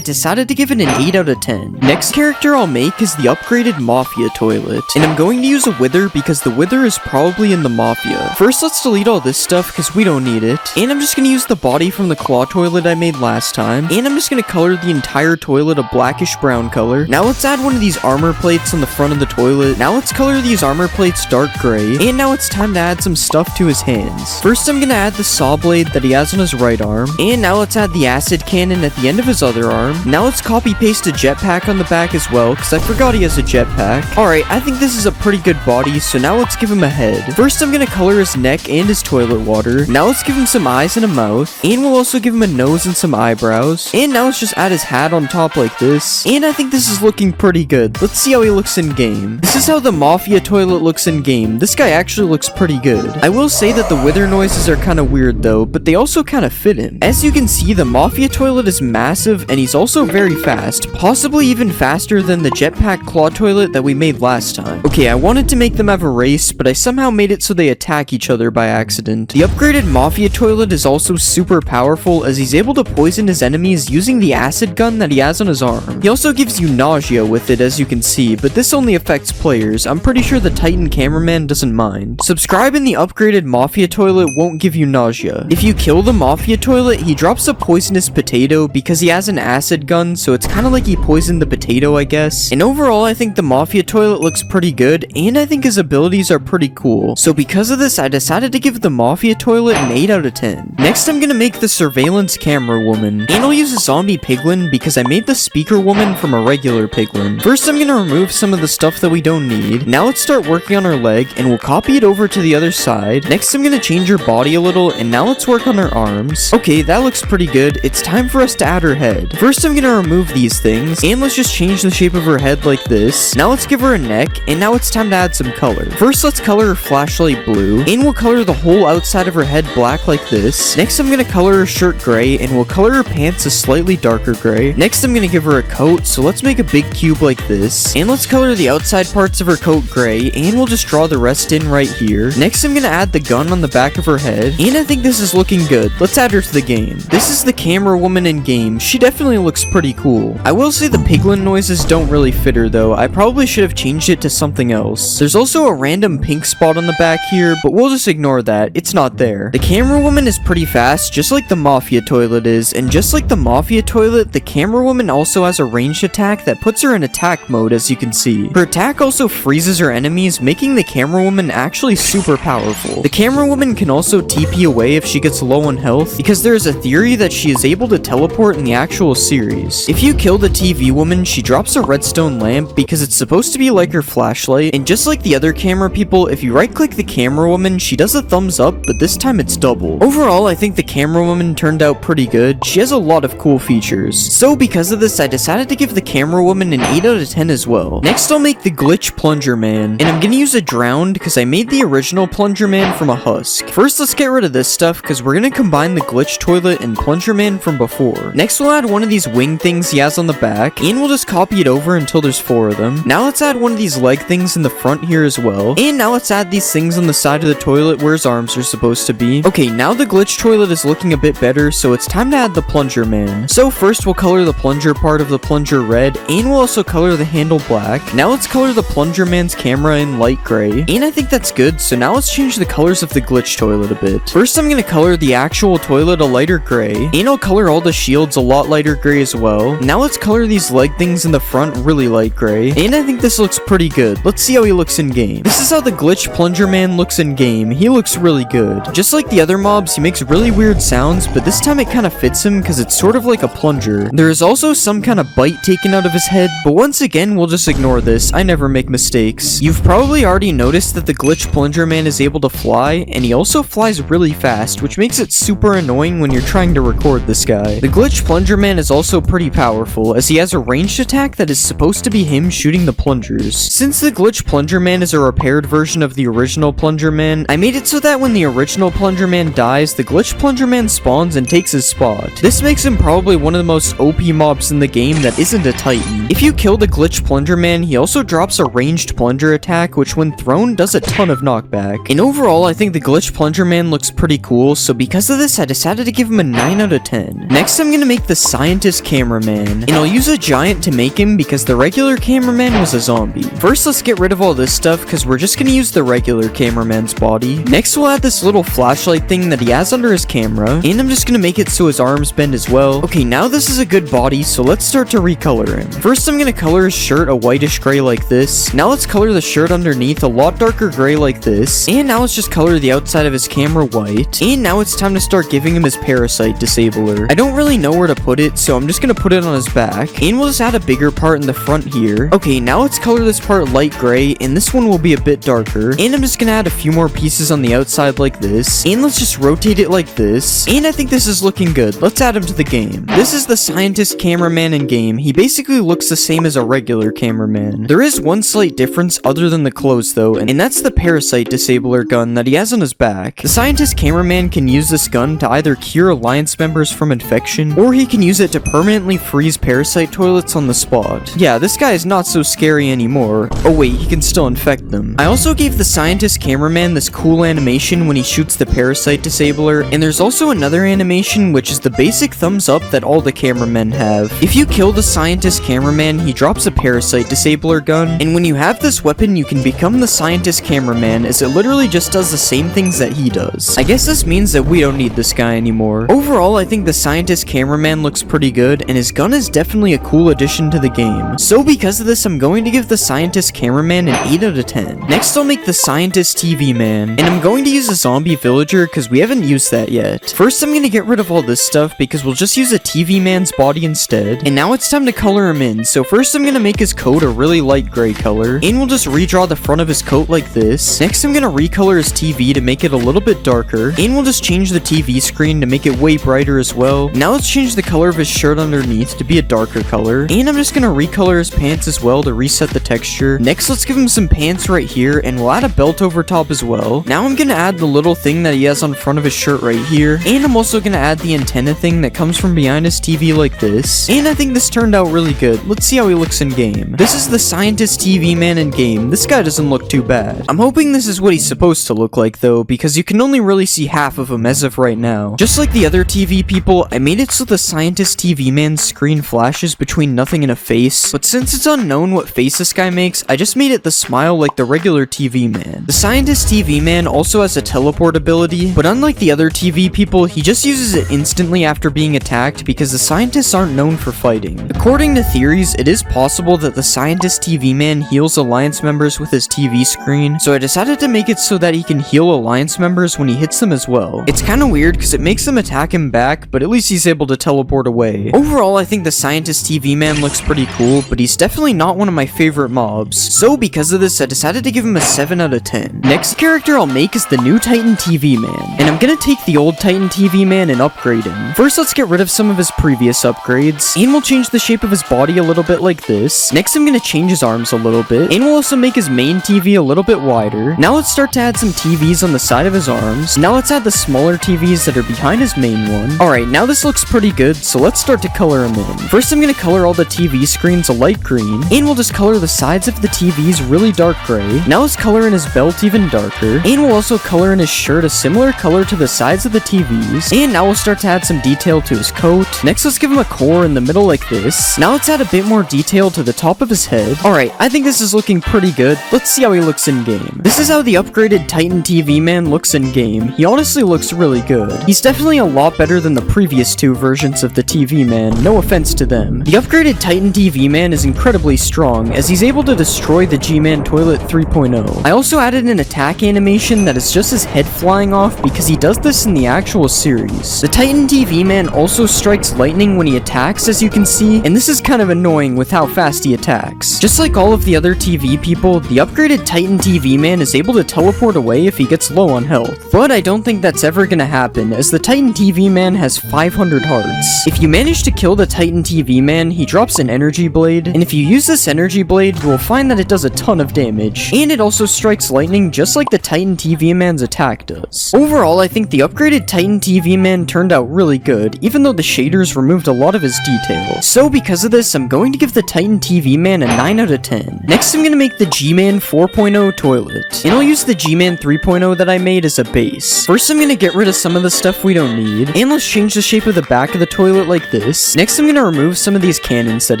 decided to give it an 8 out of 10. Next character I'll make is the upgraded Mafia toilet, and I'm going to use a Wither because the Wither is probably in the Mafia. First, let's delete all this stuff because we don't need it, and I'm just going to use the body from the claw toilet I made last time, and I'm just going to color the entire toilet a blackish brown color. Now let's add one of these armor plates on the front of the toilet. Now let's color these armor plates dark gray, and now it's time to add some stuff to his hands. First, I'm going to add the saw blade that he has on his right arm, and now let's add the acid cannon at the end of his other arm. Now let's copy paste a jetpack on the back as well, because I forgot he has a jetpack. Alright, I think this is a pretty good body, so now let's give him a head. First, I'm going to color his neck and his toilet water. Now let's give him some eyes and a mouth, and we'll also give him a nose and some eyebrows. And now let's just add his hat on top like this, and I think this is looking pretty good. Let's see how he looks in game. This is how the Mafia toilet looks in game. This guy actually looks pretty good. I will say that the Wither noises are kind of weird though, but they also kind of fit him. As you can see, the Mafia toilet is massive, and he's also very fast, possibly even faster than the jetpack claw toilet that we made last time. Okay, I wanted to make them have a race, but I somehow made it so they attack each other by accident. The upgraded Mafia toilet is also super powerful as he's able to poison his enemies using the acid gun that he has on his arm. He also gives you nausea with it, as you can see, but this only affects players. I'm pretty sure the Titan cameraman doesn't mind. Subscribing the upgraded Mafia toilet won't give you nausea. If you kill the Mafia toilet, he drops a poisonous potato because he has an acid gun, so it's kind of like he poisoned the potato, I guess. And overall, I think the Mafia toilet looks pretty good, and I think his abilities are pretty cool. So because of this, I decided to give the Mafia toilet an 8 out of 10. Next, I'm gonna make the surveillance camera woman, and I'll use a zombie piglin because I made the speaker woman from a regular piglin. First, I'm gonna remove some of the stuff that we don't need. Now let's start working on her leg, and we'll copy it over to the other side. Next, I'm gonna change her body a little, and now let's work on her arms. Okay, that looks pretty good. It's time for us to add her head. First, I'm gonna remove these things, and let's just change the shape of her head like this. Now let's give her a neck, and now it's time to add some color. First, let's color her flashlight blue, and we'll color the whole outside of her head black like this. Next, I'm gonna color her shirt gray, and we'll color her pants a slightly darker gray. Next, I'm gonna give her a coat, so let's make a big cube like this, and let's color the outside parts of her coat gray, and we'll just draw the rest in right here. Next, I'm gonna add the gun on the back of her head, and I think this is looking good. Let's add her to the game. This is the camera woman in game. She definitely looks pretty cool. I will say the piglin noises don't really fit her though. I probably should have changed it to something else. There's also a random pink spot on the back here, but we'll just ignore that. It's not there. The camera woman is pretty fast, just like the Mafia toilet is, and just like the Mafia toilet, the camera woman also has a ranged attack that puts her in attack mode, as you can see. Her attack also freezes her enemies, making the camera woman actually super powerful. The camera woman can also TP away if she gets low on health, because there is a theory that she is able to teleport in the actual series. If you kill the TV woman, she drops a redstone lamp because it's supposed to be like her flashlight, and just like the other camera people, if you right click the camera woman, she does a thumbs up, but this time it's double. Overall, I think the camera woman turned out pretty good. She has a lot of cool features. So because of this, I decided to give the camera woman an 8 out of 10 as well. Next, I'll make the glitch plunger man, and I'm gonna use a drowned because I made the original plunger man from a husk. First, let's get rid of this stuff because we're gonna combine the glitch toilet and plunger man from before. Next, we'll add one of these wing things he has on the back, and we'll just copy it over until there's 4 of them. Now let's add one of these leg things in the front here as well, and now let's add these things on the side of the toilet where his arms are supposed to be. Okay, now the glitch toilet is looking a bit better, so it's time to add the plunger man. So first, we'll color the plunger part of the plunger red, and we'll also color the handle black. Now let's color the plunger man's camera in light gray, and I think that's good, so now let's change the colors of the glitch toilet a bit. First, I'm gonna color the actual toilet a lighter gray, and I'll color all the shields a lot lighter gray as well. Now let's color these leg things in the front really light gray, and I think this looks pretty good. Let's see how he looks in game. This is how the glitch plunger man looks in game. He looks really good. Just like the other mobs, he makes really weird sounds, but this time it kind of fits him because it's sort of like a plunger. There is also some kind of bite taken out of his head, but once again, we'll just ignore this. I never make mistakes. You've probably already noticed that the glitch plunger man is able to fly, and he also flies really fast, which makes it super annoying when you're trying to record this guy. The glitch plunger man is also pretty powerful, as he has a ranged attack that is supposed to be him shooting the plungers. Since the glitch plunger man is a repaired version of the original plunger man, I made it so that when the original original Plunger Man dies, the glitch Plunger Man spawns and takes his spot. This makes him probably one of the most OP mobs in the game that isn't a Titan. If you kill the glitch Plunger Man, he also drops a ranged plunger attack, which when thrown does a ton of knockback. And overall, I think the glitch Plunger Man looks pretty cool, so because of this, I decided to give him a 9 out of 10. Next, I'm gonna make the Scientist Cameraman, and I'll use a giant to make him because the regular cameraman was a zombie. First, let's get rid of all this stuff because we're just gonna use the regular cameraman's body. Next, we'll add this little flashlight thing that he has under his camera, and I'm just gonna make it so his arms bend as well. Okay, now this is a good body, so let's start to recolor him. First, I'm gonna color his shirt a whitish gray like this. Now let's color the shirt underneath a lot darker gray like this. And now let's just color the outside of his camera white. And now it's time to start giving him his parasite disabler. I don't really know where to put it, so I'm just gonna put it on his back. And we'll just add a bigger part in the front here. Okay, now let's color this part light gray, and this one will be a bit darker. And I'm just gonna add a few more pieces on the outside like this. And let's just rotate it like this. And I think this is looking good. Let's add him to the game. This is the Scientist Cameraman in game. He basically looks the same as a regular cameraman. There is one slight difference other than the clothes though, and that's the parasite disabler gun that he has on his back. The Scientist Cameraman can use this gun to either cure Alliance members from infection, or he can use it to permanently freeze parasite toilets on the spot. Yeah, this guy is not so scary anymore. Oh wait, he can still infect them. I also gave the Scientist Cameraman this cool animation when he shoots the parasite disabler, and there's also another animation which is the basic thumbs up that all the cameramen have. If you kill the Scientist Cameraman, he drops a parasite disabler gun, and when you have this weapon, you can become the Scientist Cameraman, as it literally just does the same things that he does. I guess this means that we don't need this guy anymore. Overall, I think the Scientist Cameraman looks pretty good, and his gun is definitely a cool addition to the game. So because of this, I'm going to give the Scientist Cameraman an 8 out of 10. Next, I'll make the Scientist TV Man, and I'm going to use a zombie villager because we haven't used that yet. First, I'm going to get rid of all this stuff because we'll just use a TV man's body instead. And now it's time to color him in. So first, I'm going to make his coat a really light gray color, and we'll just redraw the front of his coat like this. Next, I'm going to recolor his TV to make it a little bit darker, and we'll just change the TV screen to make it way brighter as well. Now let's change the color of his shirt underneath to be a darker color, and I'm just going to recolor his pants as well to reset the texture. Next, let's give him some pants right here, and we'll add a belt over top as well. Now I'm going to add the little thing that he has on front of his shirt right here, and I'm also going to add the antenna thing that comes from behind his TV like this. And I think this turned out really good. Let's see how he looks in game. This is the Scientist TV Man in game. This guy doesn't look too bad. I'm hoping this is what he's supposed to look like though, because you can only really see half of him as of right now. Just like the other TV people, I made it so the Scientist TV Man's screen flashes between nothing and a face, but since it's unknown what face this guy makes, I just made it the smile like the regular TV Man. The Scientist TV Man also has a teleport ability, but unlike the other TV people, he just uses it instantly after being attacked because the scientists aren't known for fighting. According to theories, it is possible that the Scientist TV Man heals Alliance members with his TV screen, so I decided to make it so that he can heal Alliance members when he hits them as well. It's kinda weird because it makes them attack him back, but at least he's able to teleport away. Overall, I think the Scientist TV Man looks pretty cool, but he's definitely not one of my favorite mobs. So because of this, I decided to give him a 7 out of 10. Next character I'll make is the new Titan TV Man, and I'm gonna take the old Titan TV Man and upgrade him. First, let's get rid of some of his previous upgrades, and we'll change the shape of his body a little bit like this. Next, I'm gonna change his arms a little bit, and we'll also make his main TV a little bit wider. Now let's start to add some TVs on the side of his arms. Now let's add the smaller TVs that are behind his main one. Alright, now this looks pretty good, so let's start to color him in. First, I'm gonna color all the TV screens a light green, and we'll just color the sides of the TVs really dark gray. Now let's color in his belt even darker, and we'll also color in his shirt a similar color to the sides of the TVs. And now we'll start to add some detail to his coat. Next, let's give him a core in the middle like this. Now let's add a bit more detail to the top of his head. Alright, I think this is looking pretty good. Let's see how he looks in game. This is how the upgraded Titan TV Man looks in game. He honestly looks really good. He's definitely a lot better than the previous two versions of the TV Man, no offense to them. The upgraded Titan TV Man is incredibly strong, as he's able to destroy the G-Man Toilet 3.0. I also added an attack animation that is just his head flying off because he does this in the actual series. The Titan TV Man also strikes lightning when he attacks, as you can see, and this is kind of annoying with how fast he attacks. Just like all of the other TV people, the upgraded Titan TV Man is able to teleport away if he gets low on health. But I don't think that's ever gonna happen, as the Titan TV Man has 500 hearts. If you manage to kill the Titan TV Man, he drops an energy blade, and if you use this energy blade, you will find that it does a ton of damage, and it also strikes lightning just like the Titan TV Man's attack attack does. Overall, I think the upgraded Titan TV Man turned out really good, even though the shaders removed a lot of his detail. So because of this, I'm going to give the Titan TV Man a 9 out of 10. Next, I'm gonna make the G-Man 4.0 toilet, and I'll use the G-Man 3.0 that I made as a base. First, I'm gonna get rid of some of the stuff we don't need, and let's change the shape of the back of the toilet like this. Next, I'm gonna remove some of these cannons that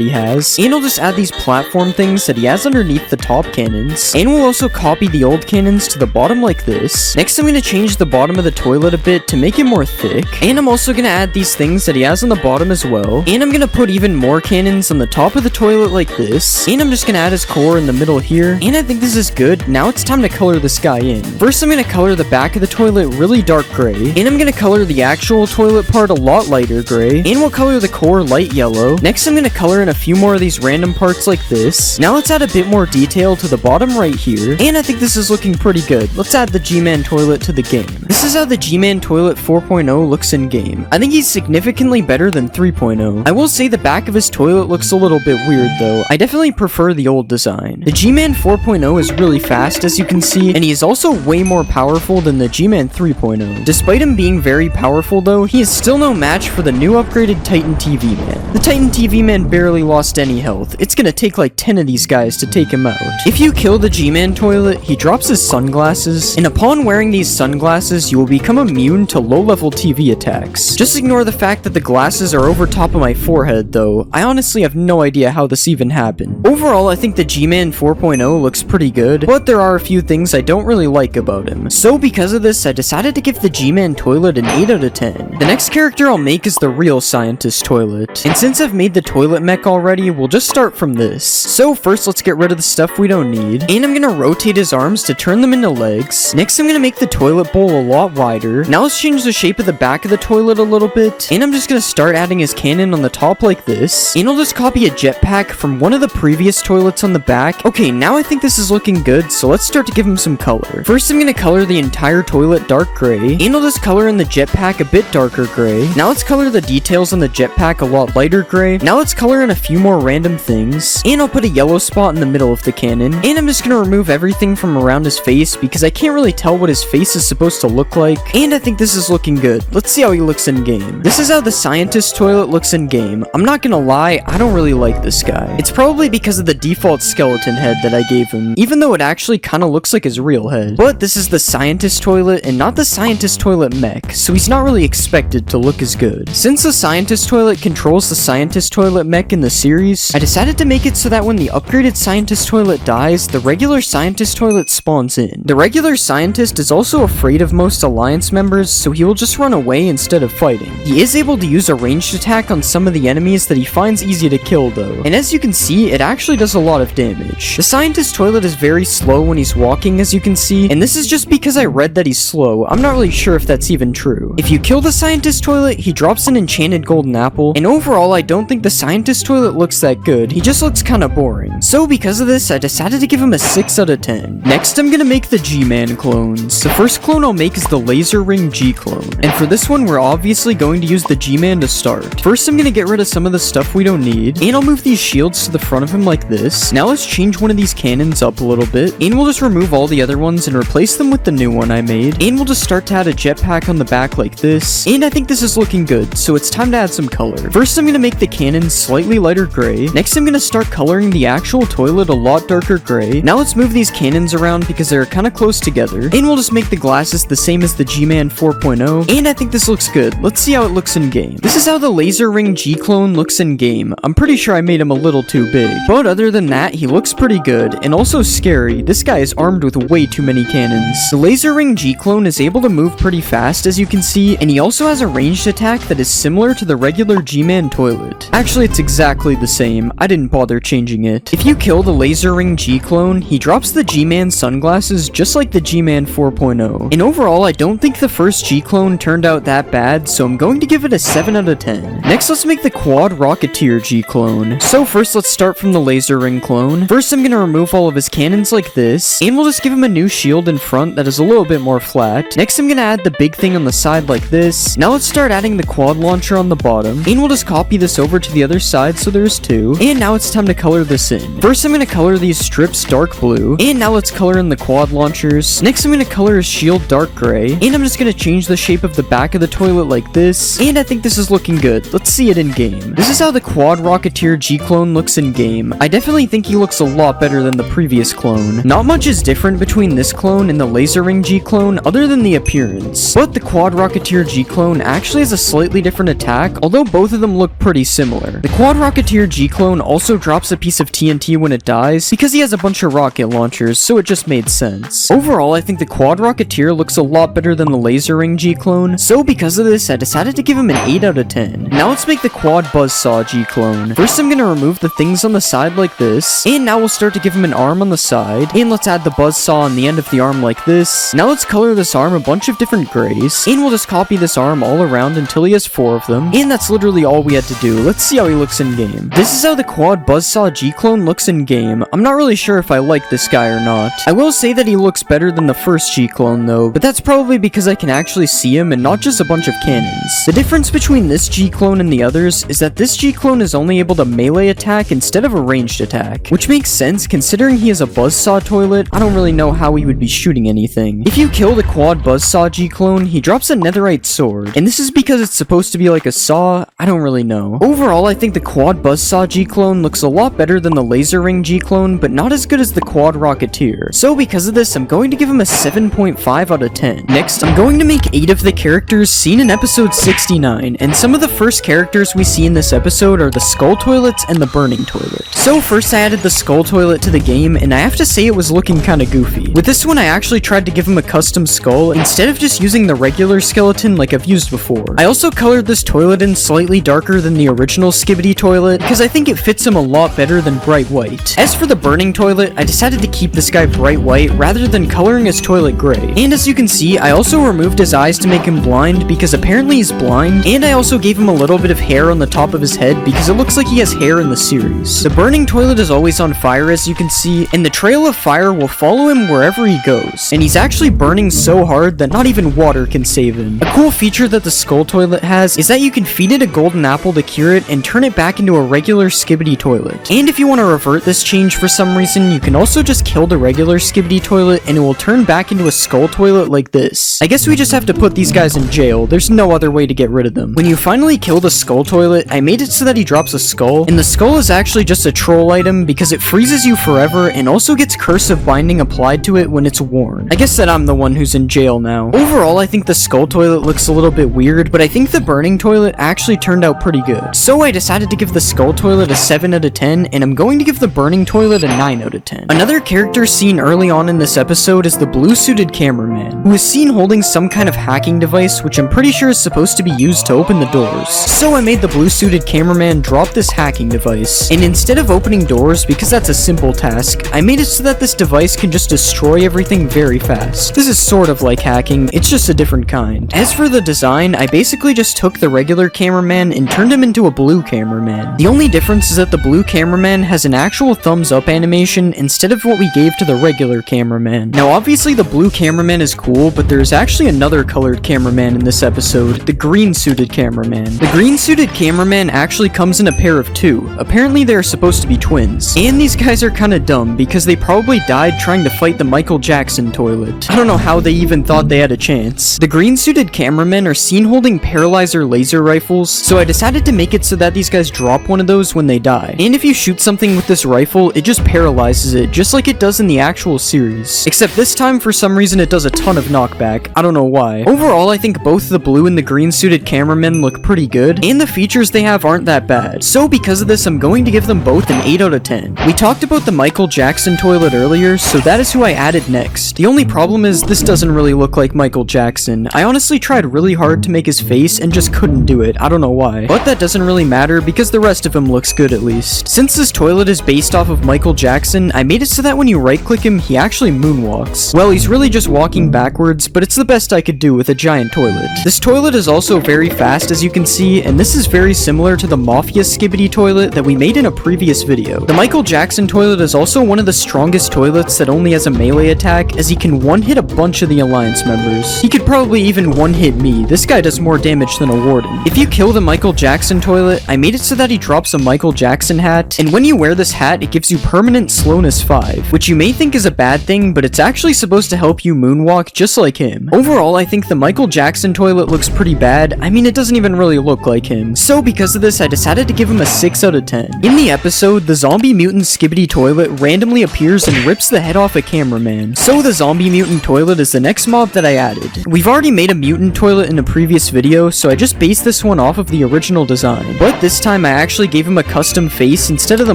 he has, and I'll just add these platform things that he has underneath the top cannons, and we'll also copy the old cannons to the bottom like this. Next, I'm gonna change the bottom of the toilet a bit to make it more thick, and I'm also gonna add these things that he has on the bottom as well, and I'm gonna put even more cannons on the top of the toilet like this, and I'm just gonna add his core in the middle here, and I think this is good. Now it's time to color this guy in. First, I'm gonna color the back of the toilet really dark gray, and I'm gonna color the actual toilet part a lot lighter gray, and we'll color the core light yellow. Next, I'm gonna color in a few more of these random parts like this. Now let's add a bit more detail to the bottom right here, and I think this is looking pretty good. Let's add the G-Man toilet to the game. This is how the G-Man toilet 4.0 looks in game. I think he's significantly better than 3.0. I will say the back of his toilet looks a little bit weird though. I definitely prefer the old design. The G-Man 4.0 is really fast as you can see, and he is also way more powerful than the G-Man 3.0. Despite him being very powerful though, he is still no match for the new upgraded Titan TV Man. The Titan TV Man barely lost any health. It's gonna take like 10 of these guys to take him out. If you kill the G-Man toilet, he drops his sunglasses, and upon wearing these sunglasses, you will become immune to low-level TV attacks. Just ignore the fact that the glasses are over top of my forehead though. I honestly have no idea how this even happened. Overall, I think the G-Man 4.0 looks pretty good, but there are a few things I don't really like about him. So because of this, I decided to give the G-Man toilet an 8 out of 10. The next character I'll make is the real scientist toilet, and since I've made the toilet mech already, we'll just start from this. So first, let's get rid of the stuff we don't need, and I'm gonna rotate his arms to turn them into legs. Next, I'm gonna make the toilet bowl a lot wider. Now let's change the shape of the back of the toilet a little bit, and I'm just gonna start adding his cannon on the top like this, and I'll just copy a jetpack from one of the previous toilets on the back. Okay, now I think this is looking good, so let's start to give him some color. First, I'm gonna color the entire toilet dark gray, and I'll just color in the jetpack a bit darker gray. Now let's color the details on the jetpack a lot lighter gray. Now let's color in a few more random things, and I'll put a yellow spot in the middle of the cannon, and I'm just gonna remove everything from around his face because I can't really tell what his face is supposed to look like, and I think this is looking good. Let's see how he looks in game. This is how the scientist toilet looks in game. I'm not gonna lie, I don't really like this guy. It's probably because of the default skeleton head that I gave him, even though it actually kinda looks like his real head. But this is the scientist toilet and not the scientist toilet mech, so he's not really expected to look as good. Since the scientist toilet controls the scientist toilet mech in the series, I decided to make it so that when the upgraded scientist toilet dies, the regular scientist toilet spawns in. The regular scientist is also afraid of most alliance members, so he will just run away instead of fighting. He is able to use a ranged attack on some of the enemies that he finds easy to kill though, and as you can see, it actually does a lot of damage. The scientist toilet is very slow when he's walking, as you can see, and this is just because I read that he's slow. I'm not really sure if that's even true. If you kill the scientist toilet, he drops an enchanted golden apple, and overall I don't think the scientist toilet looks that good. He just looks kinda boring. So because of this, I decided to give him a 6 out of 10. Next, I'm gonna make the G-Man clones. The first clone I'll make is the Laser Ring G clone, and for this one, we're obviously going to use the G-Man to start. First, I'm gonna get rid of some of the stuff we don't need, and I'll move these shields to the front of him like this. Now let's change one of these cannons up a little bit, and we'll just remove all the other ones and replace them with the new one I made, and we'll just start to add a jetpack on the back like this, and I think this is looking good, so it's time to add some color. First, I'm gonna make the cannons slightly lighter gray. Next, I'm gonna start coloring the actual toilet a lot darker gray. Now let's move these cannons around because they're kind of close together, and we'll just make the glasses the same as the G-Man 4.0, and I think this looks good. Let's see how it looks in game. This is how the Laser Ring G clone looks in game. I'm pretty sure I made him a little too big, but other than that, he looks pretty good, and also scary. This guy is armed with way too many cannons. The Laser Ring G clone is able to move pretty fast, as you can see, and he also has a ranged attack that is similar to the regular G-Man toilet. Actually, it's exactly the same. I didn't bother changing it. If you kill the Laser Ring G clone, he drops the G-Man sunglasses just like the G-Man 4.0. And overall, I don't think the first G clone turned out that bad, so I'm going to give it a 7 out of 10. Next, let's make the Quad Rocketeer G clone. So first, let's start from the Laser Ring clone. First, I'm gonna remove all of his cannons like this, and we'll just give him a new shield in front that is a little bit more flat. Next, I'm gonna add the big thing on the side like this. Now let's start adding the quad launcher on the bottom, and we'll just copy this over to the other side so there's two. And now it's time to color this in. First, I'm gonna color these strips dark blue, and now let's color in the quad launchers. Next, I'm gonna color color is shield dark gray. And I'm just gonna change the shape of the back of the toilet like this. And I think this is looking good. Let's see it in game. This is how the Quad Rocketeer G-Clone looks in game. I definitely think he looks a lot better than the previous clone. Not much is different between this clone and the Laser Ring G-Clone other than the appearance. But the Quad Rocketeer G-Clone actually has a slightly different attack, although both of them look pretty similar. The Quad Rocketeer G-Clone also drops a piece of TNT when it dies because he has a bunch of rocket launchers, so it just made sense. Overall, I think the Quad Rocketeer looks a lot better than the Laser Ring G-Clone, so because of this, I decided to give him an 8 out of 10. Now let's make the Quad Buzzsaw G-Clone. First, I'm gonna remove the things on the side like this, and now we'll start to give him an arm on the side, and let's add the buzzsaw on the end of the arm like this. Now let's color this arm a bunch of different grays, and we'll just copy this arm all around until he has 4 of them, and that's literally all we had to do. Let's see how he looks in game. This is how the Quad Buzzsaw G-Clone looks in game. I'm not really sure if I like this guy or not. I will say that he looks better than the first G-Clone though, but that's probably because I can actually see him and not just a bunch of cannons. The difference between this G-Clone and the others is that this G-Clone is only able to melee attack instead of a ranged attack, which makes sense considering he has a buzzsaw toilet. I don't really know how he would be shooting anything. If you kill the Quad Buzzsaw G-Clone, he drops a netherite sword, and this is because it's supposed to be like a saw. I don't really know. Overall, I think the Quad Buzzsaw G-Clone looks a lot better than the Laser Ring G-Clone, but not as good as the Quad Rocketeer. So because of this, I'm going to give him a 7.5 out of 10. Next, I'm going to make 8 of the characters seen in episode 69, and some of the first characters we see in this episode are the Skull Toilets and the Burning Toilet. So first I added the Skull Toilet to the game, and I have to say it was looking kinda goofy. With this one, I actually tried to give him a custom skull instead of just using the regular skeleton like I've used before. I also colored this toilet in slightly darker than the original Skibidi Toilet because I think it fits him a lot better than bright white. As for the Burning Toilet, I decided to keep this guy bright white rather than coloring his toilet gray. And as you can see, I also removed his eyes to make him blind because apparently he's blind, and I also gave him a little bit of hair on the top of his head because it looks like he has hair in the series. The Burning Toilet is always on fire, as you can see, and the trail of fire will follow him wherever he goes, and he's actually burning so hard that not even water can save him. A cool feature that the Skull Toilet has is that you can feed it a golden apple to cure it and turn it back into a regular Skibidi Toilet. And if you want to revert this change for some reason, you can also just kill the regular Skibidi Toilet and it will turn back into a Skull Toilet like this. I guess we just have to put these guys in jail. There's no other way to get rid of them. When you finally kill the Skull Toilet, I made it so that he drops a skull, and the skull is actually just a troll item because it freezes you forever and also gets Curse of Binding applied to it when it's worn. I guess that I'm the one who's in jail now. Overall, I think the Skull Toilet looks a little bit weird, but I think the Burning Toilet actually turned out pretty good. So I decided to give the Skull Toilet a 7 out of 10, and I'm going to give the Burning Toilet a 9 out of 10. Another character seen early on in this episode is the blue-suited cameraman, who is seen holding some kind of hacking device, which I'm pretty sure is supposed to be used to open the doors. So I made the blue-suited cameraman drop this hacking device, and instead of opening doors, because that's a simple task, I made it so that this device can just destroy everything very fast. This is sort of like hacking, it's just a different kind. As for the design, I basically just took the regular cameraman and turned him into a blue cameraman. The only difference is that the blue cameraman has an actual thumbs up animation instead of what we gave to the regular cameraman. Now obviously the blue cameraman is cool, but there's actually another colored cameraman in this episode, the green suited cameraman. The green suited cameraman actually comes in a pair of 2. Apparently they're supposed to be twins. And these guys are kinda dumb because they probably died trying to fight the Michael Jackson toilet. I don't know how they even thought they had a chance. The green suited cameramen are seen holding paralyzer laser rifles, so I decided to make it so that these guys drop one of those when they die. And if you shoot something with this rifle, it just paralyzes it, just like it does in the actual series. Except this time, for some reason, it does a ton of knockback. I don't know why. Overall, I think both the blue and the green suited cameramen look pretty good, and the features they have aren't that bad. So because of this, I'm going to give them both an 8 out of 10. We talked about the Michael Jackson toilet earlier, so that is who I added next. The only problem is this doesn't really look like Michael Jackson. I honestly tried really hard to make his face and just couldn't do it. I don't know why. But that doesn't really matter because the rest of him looks good at least. Since this toilet is based off of Michael Jackson, I made it so that when you right click him, he actually moonwalks. Well, he's really just walking backwards, but it's the best I could do with a giant toilet. This toilet is also very fast, as you can see, and this is very similar to the Mafia Skibidi toilet that we made in a previous video. The Michael Jackson toilet is also one of the strongest toilets that only has a melee attack, as he can one-hit a bunch of the Alliance members. He could probably even one-hit me. This guy does more damage than a warden. If you kill the Michael Jackson toilet, I made it so that he drops a Michael Jackson hat, and when you wear this hat, it gives you permanent slowness 5, which you may think is a bad thing, but it's actually supposed to help help you moonwalk just like him. Overall, I think the Michael Jackson toilet looks pretty bad. I mean, it doesn't even really look like him. So because of this, I decided to give him a 6 out of 10. In the episode, the zombie mutant Skibidi toilet randomly appears and rips the head off a cameraman. So the zombie mutant toilet is the next mob that I added. We've already made a mutant toilet in a previous video, so I just based this one off of the original design. But this time I actually gave him a custom face instead of the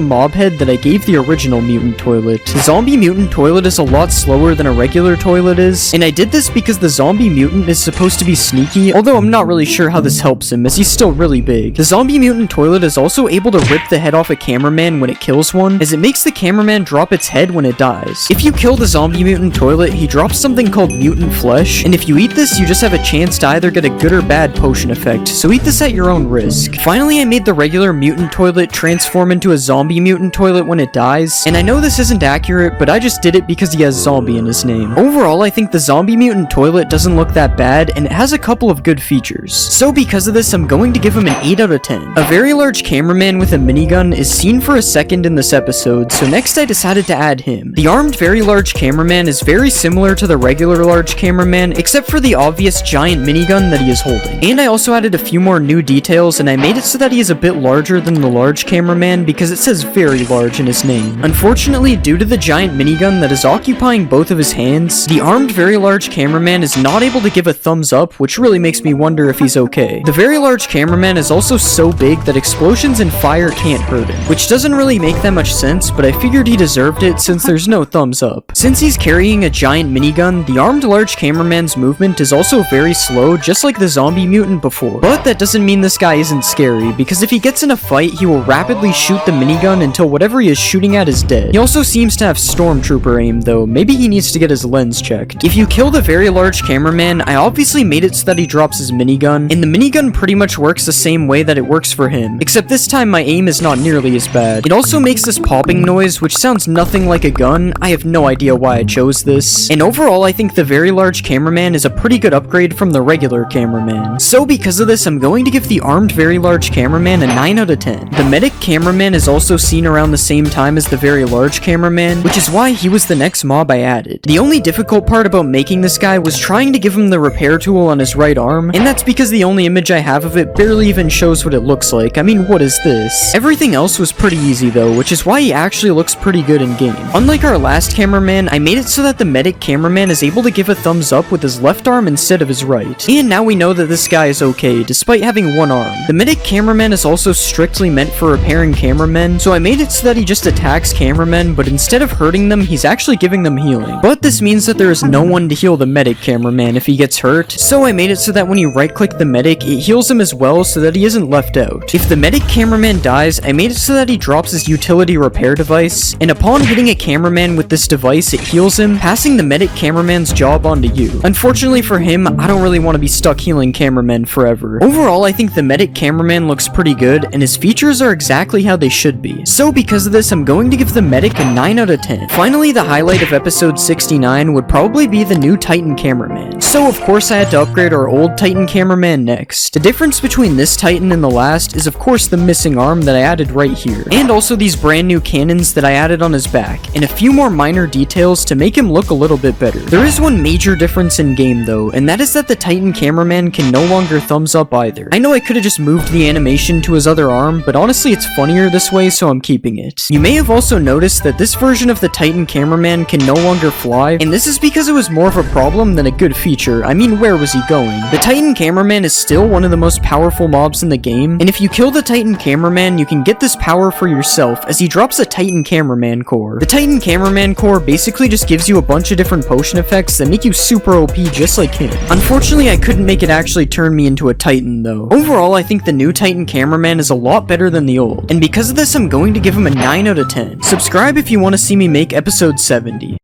mob head that I gave the original mutant toilet. The zombie mutant toilet is a lot slower than a regular toilet is, and I did this because the zombie mutant is supposed to be sneaky, although I'm not really sure how this helps him as he's still really big. The zombie mutant toilet is also able to rip the head off a cameraman when it kills one, as it makes the cameraman drop its head when it dies. If you kill the zombie mutant toilet, he drops something called mutant flesh, and if you eat this, you just have a chance to either get a good or bad potion effect, so eat this at your own risk. Finally, I made the regular mutant toilet transform into a zombie mutant toilet when it dies, and I know this isn't accurate, but I just did it because he has zombie in his name. Overall, I think the zombie mutant toilet doesn't look that bad, and it has a couple of good features. So because of this, I'm going to give him an 8 out of 10. A very large cameraman with a minigun is seen for a second in this episode, so next I decided to add him. The armed very large cameraman is very similar to the regular large cameraman, except for the obvious giant minigun that he is holding. And I also added a few more new details, and I made it so that he is a bit larger than the large cameraman because it says very large in his name. Unfortunately, due to the giant minigun that is occupying both of his hands, the armed very large cameraman is not able to give a thumbs up, which really makes me wonder if he's okay. The very large cameraman is also so big that explosions and fire can't hurt him, which doesn't really make that much sense, but I figured he deserved it since there's no thumbs up. Since he's carrying a giant minigun, the armed large cameraman's movement is also very slow, just like the zombie mutant before. But that doesn't mean this guy isn't scary, because if he gets in a fight, he will rapidly shoot the minigun until whatever he is shooting at is dead. He also seems to have stormtrooper aim though, maybe he needs to get his lens checked. If you kill the very large cameraman, I obviously made it so that he drops his minigun, and the minigun pretty much works the same way that it works for him, except this time my aim is not nearly as bad. It also makes this popping noise, which sounds nothing like a gun. I have no idea why I chose this. And overall, I think the very large cameraman is a pretty good upgrade from the regular cameraman. So because of this, I'm going to give the armed very large cameraman a 9 out of 10. The medic cameraman is also seen around the same time as the very large cameraman, which is why he was the next mob I added. The only difficult part about making this guy was trying to give him the repair tool on his right arm, and that's because the only image I have of it barely even shows what it looks like. I mean, what is this? Everything else was pretty easy though, which is why he actually looks pretty good in game. Unlike our last cameraman, I made it so that the medic cameraman is able to give a thumbs up with his left arm instead of his right. And now we know that this guy is okay, despite having one arm. The medic cameraman is also strictly meant for repairing cameramen, so I made it so that he just attacks cameramen, but instead of hurting them, he's actually giving them healing. But this means that there is no one to heal the medic cameraman if he gets hurt, so I made it so that when you right-click the medic, it heals him as well so that he isn't left out. If the medic cameraman dies, I made it so that he drops his utility repair device, and upon hitting a cameraman with this device, it heals him, passing the medic cameraman's job onto you. Unfortunately for him, I don't really want to be stuck healing cameramen forever. Overall, I think the medic cameraman looks pretty good, and his features are exactly how they should be. So because of this, I'm going to give the medic a 9 out of 10. Finally, the highlight of episode 69 would probably be the new Titan cameraman. So of course I had to upgrade our old Titan cameraman next. The difference between this Titan and the last is of course the missing arm that I added right here, and also these brand new cannons that I added on his back, and a few more minor details to make him look a little bit better. There is one major difference in game though, and that is that the Titan cameraman can no longer thumbs up either. I know I could have just moved the animation to his other arm, but honestly it's funnier this way, so I'm keeping it. You may have also noticed that this version of the Titan cameraman can no longer fly, and this is because it was more of a problem than a good feature. I mean, where was he going? The Titan cameraman is still one of the most powerful mobs in the game, and if you kill the Titan cameraman, you can get this power for yourself as he drops a Titan cameraman core. The Titan cameraman core basically just gives you a bunch of different potion effects that make you super OP just like him. Unfortunately, I couldn't make it actually turn me into a Titan though. Overall, I think the new Titan cameraman is a lot better than the old, and because of this, I'm going to give him a 9 out of 10. Subscribe if you want to see me make episode 70.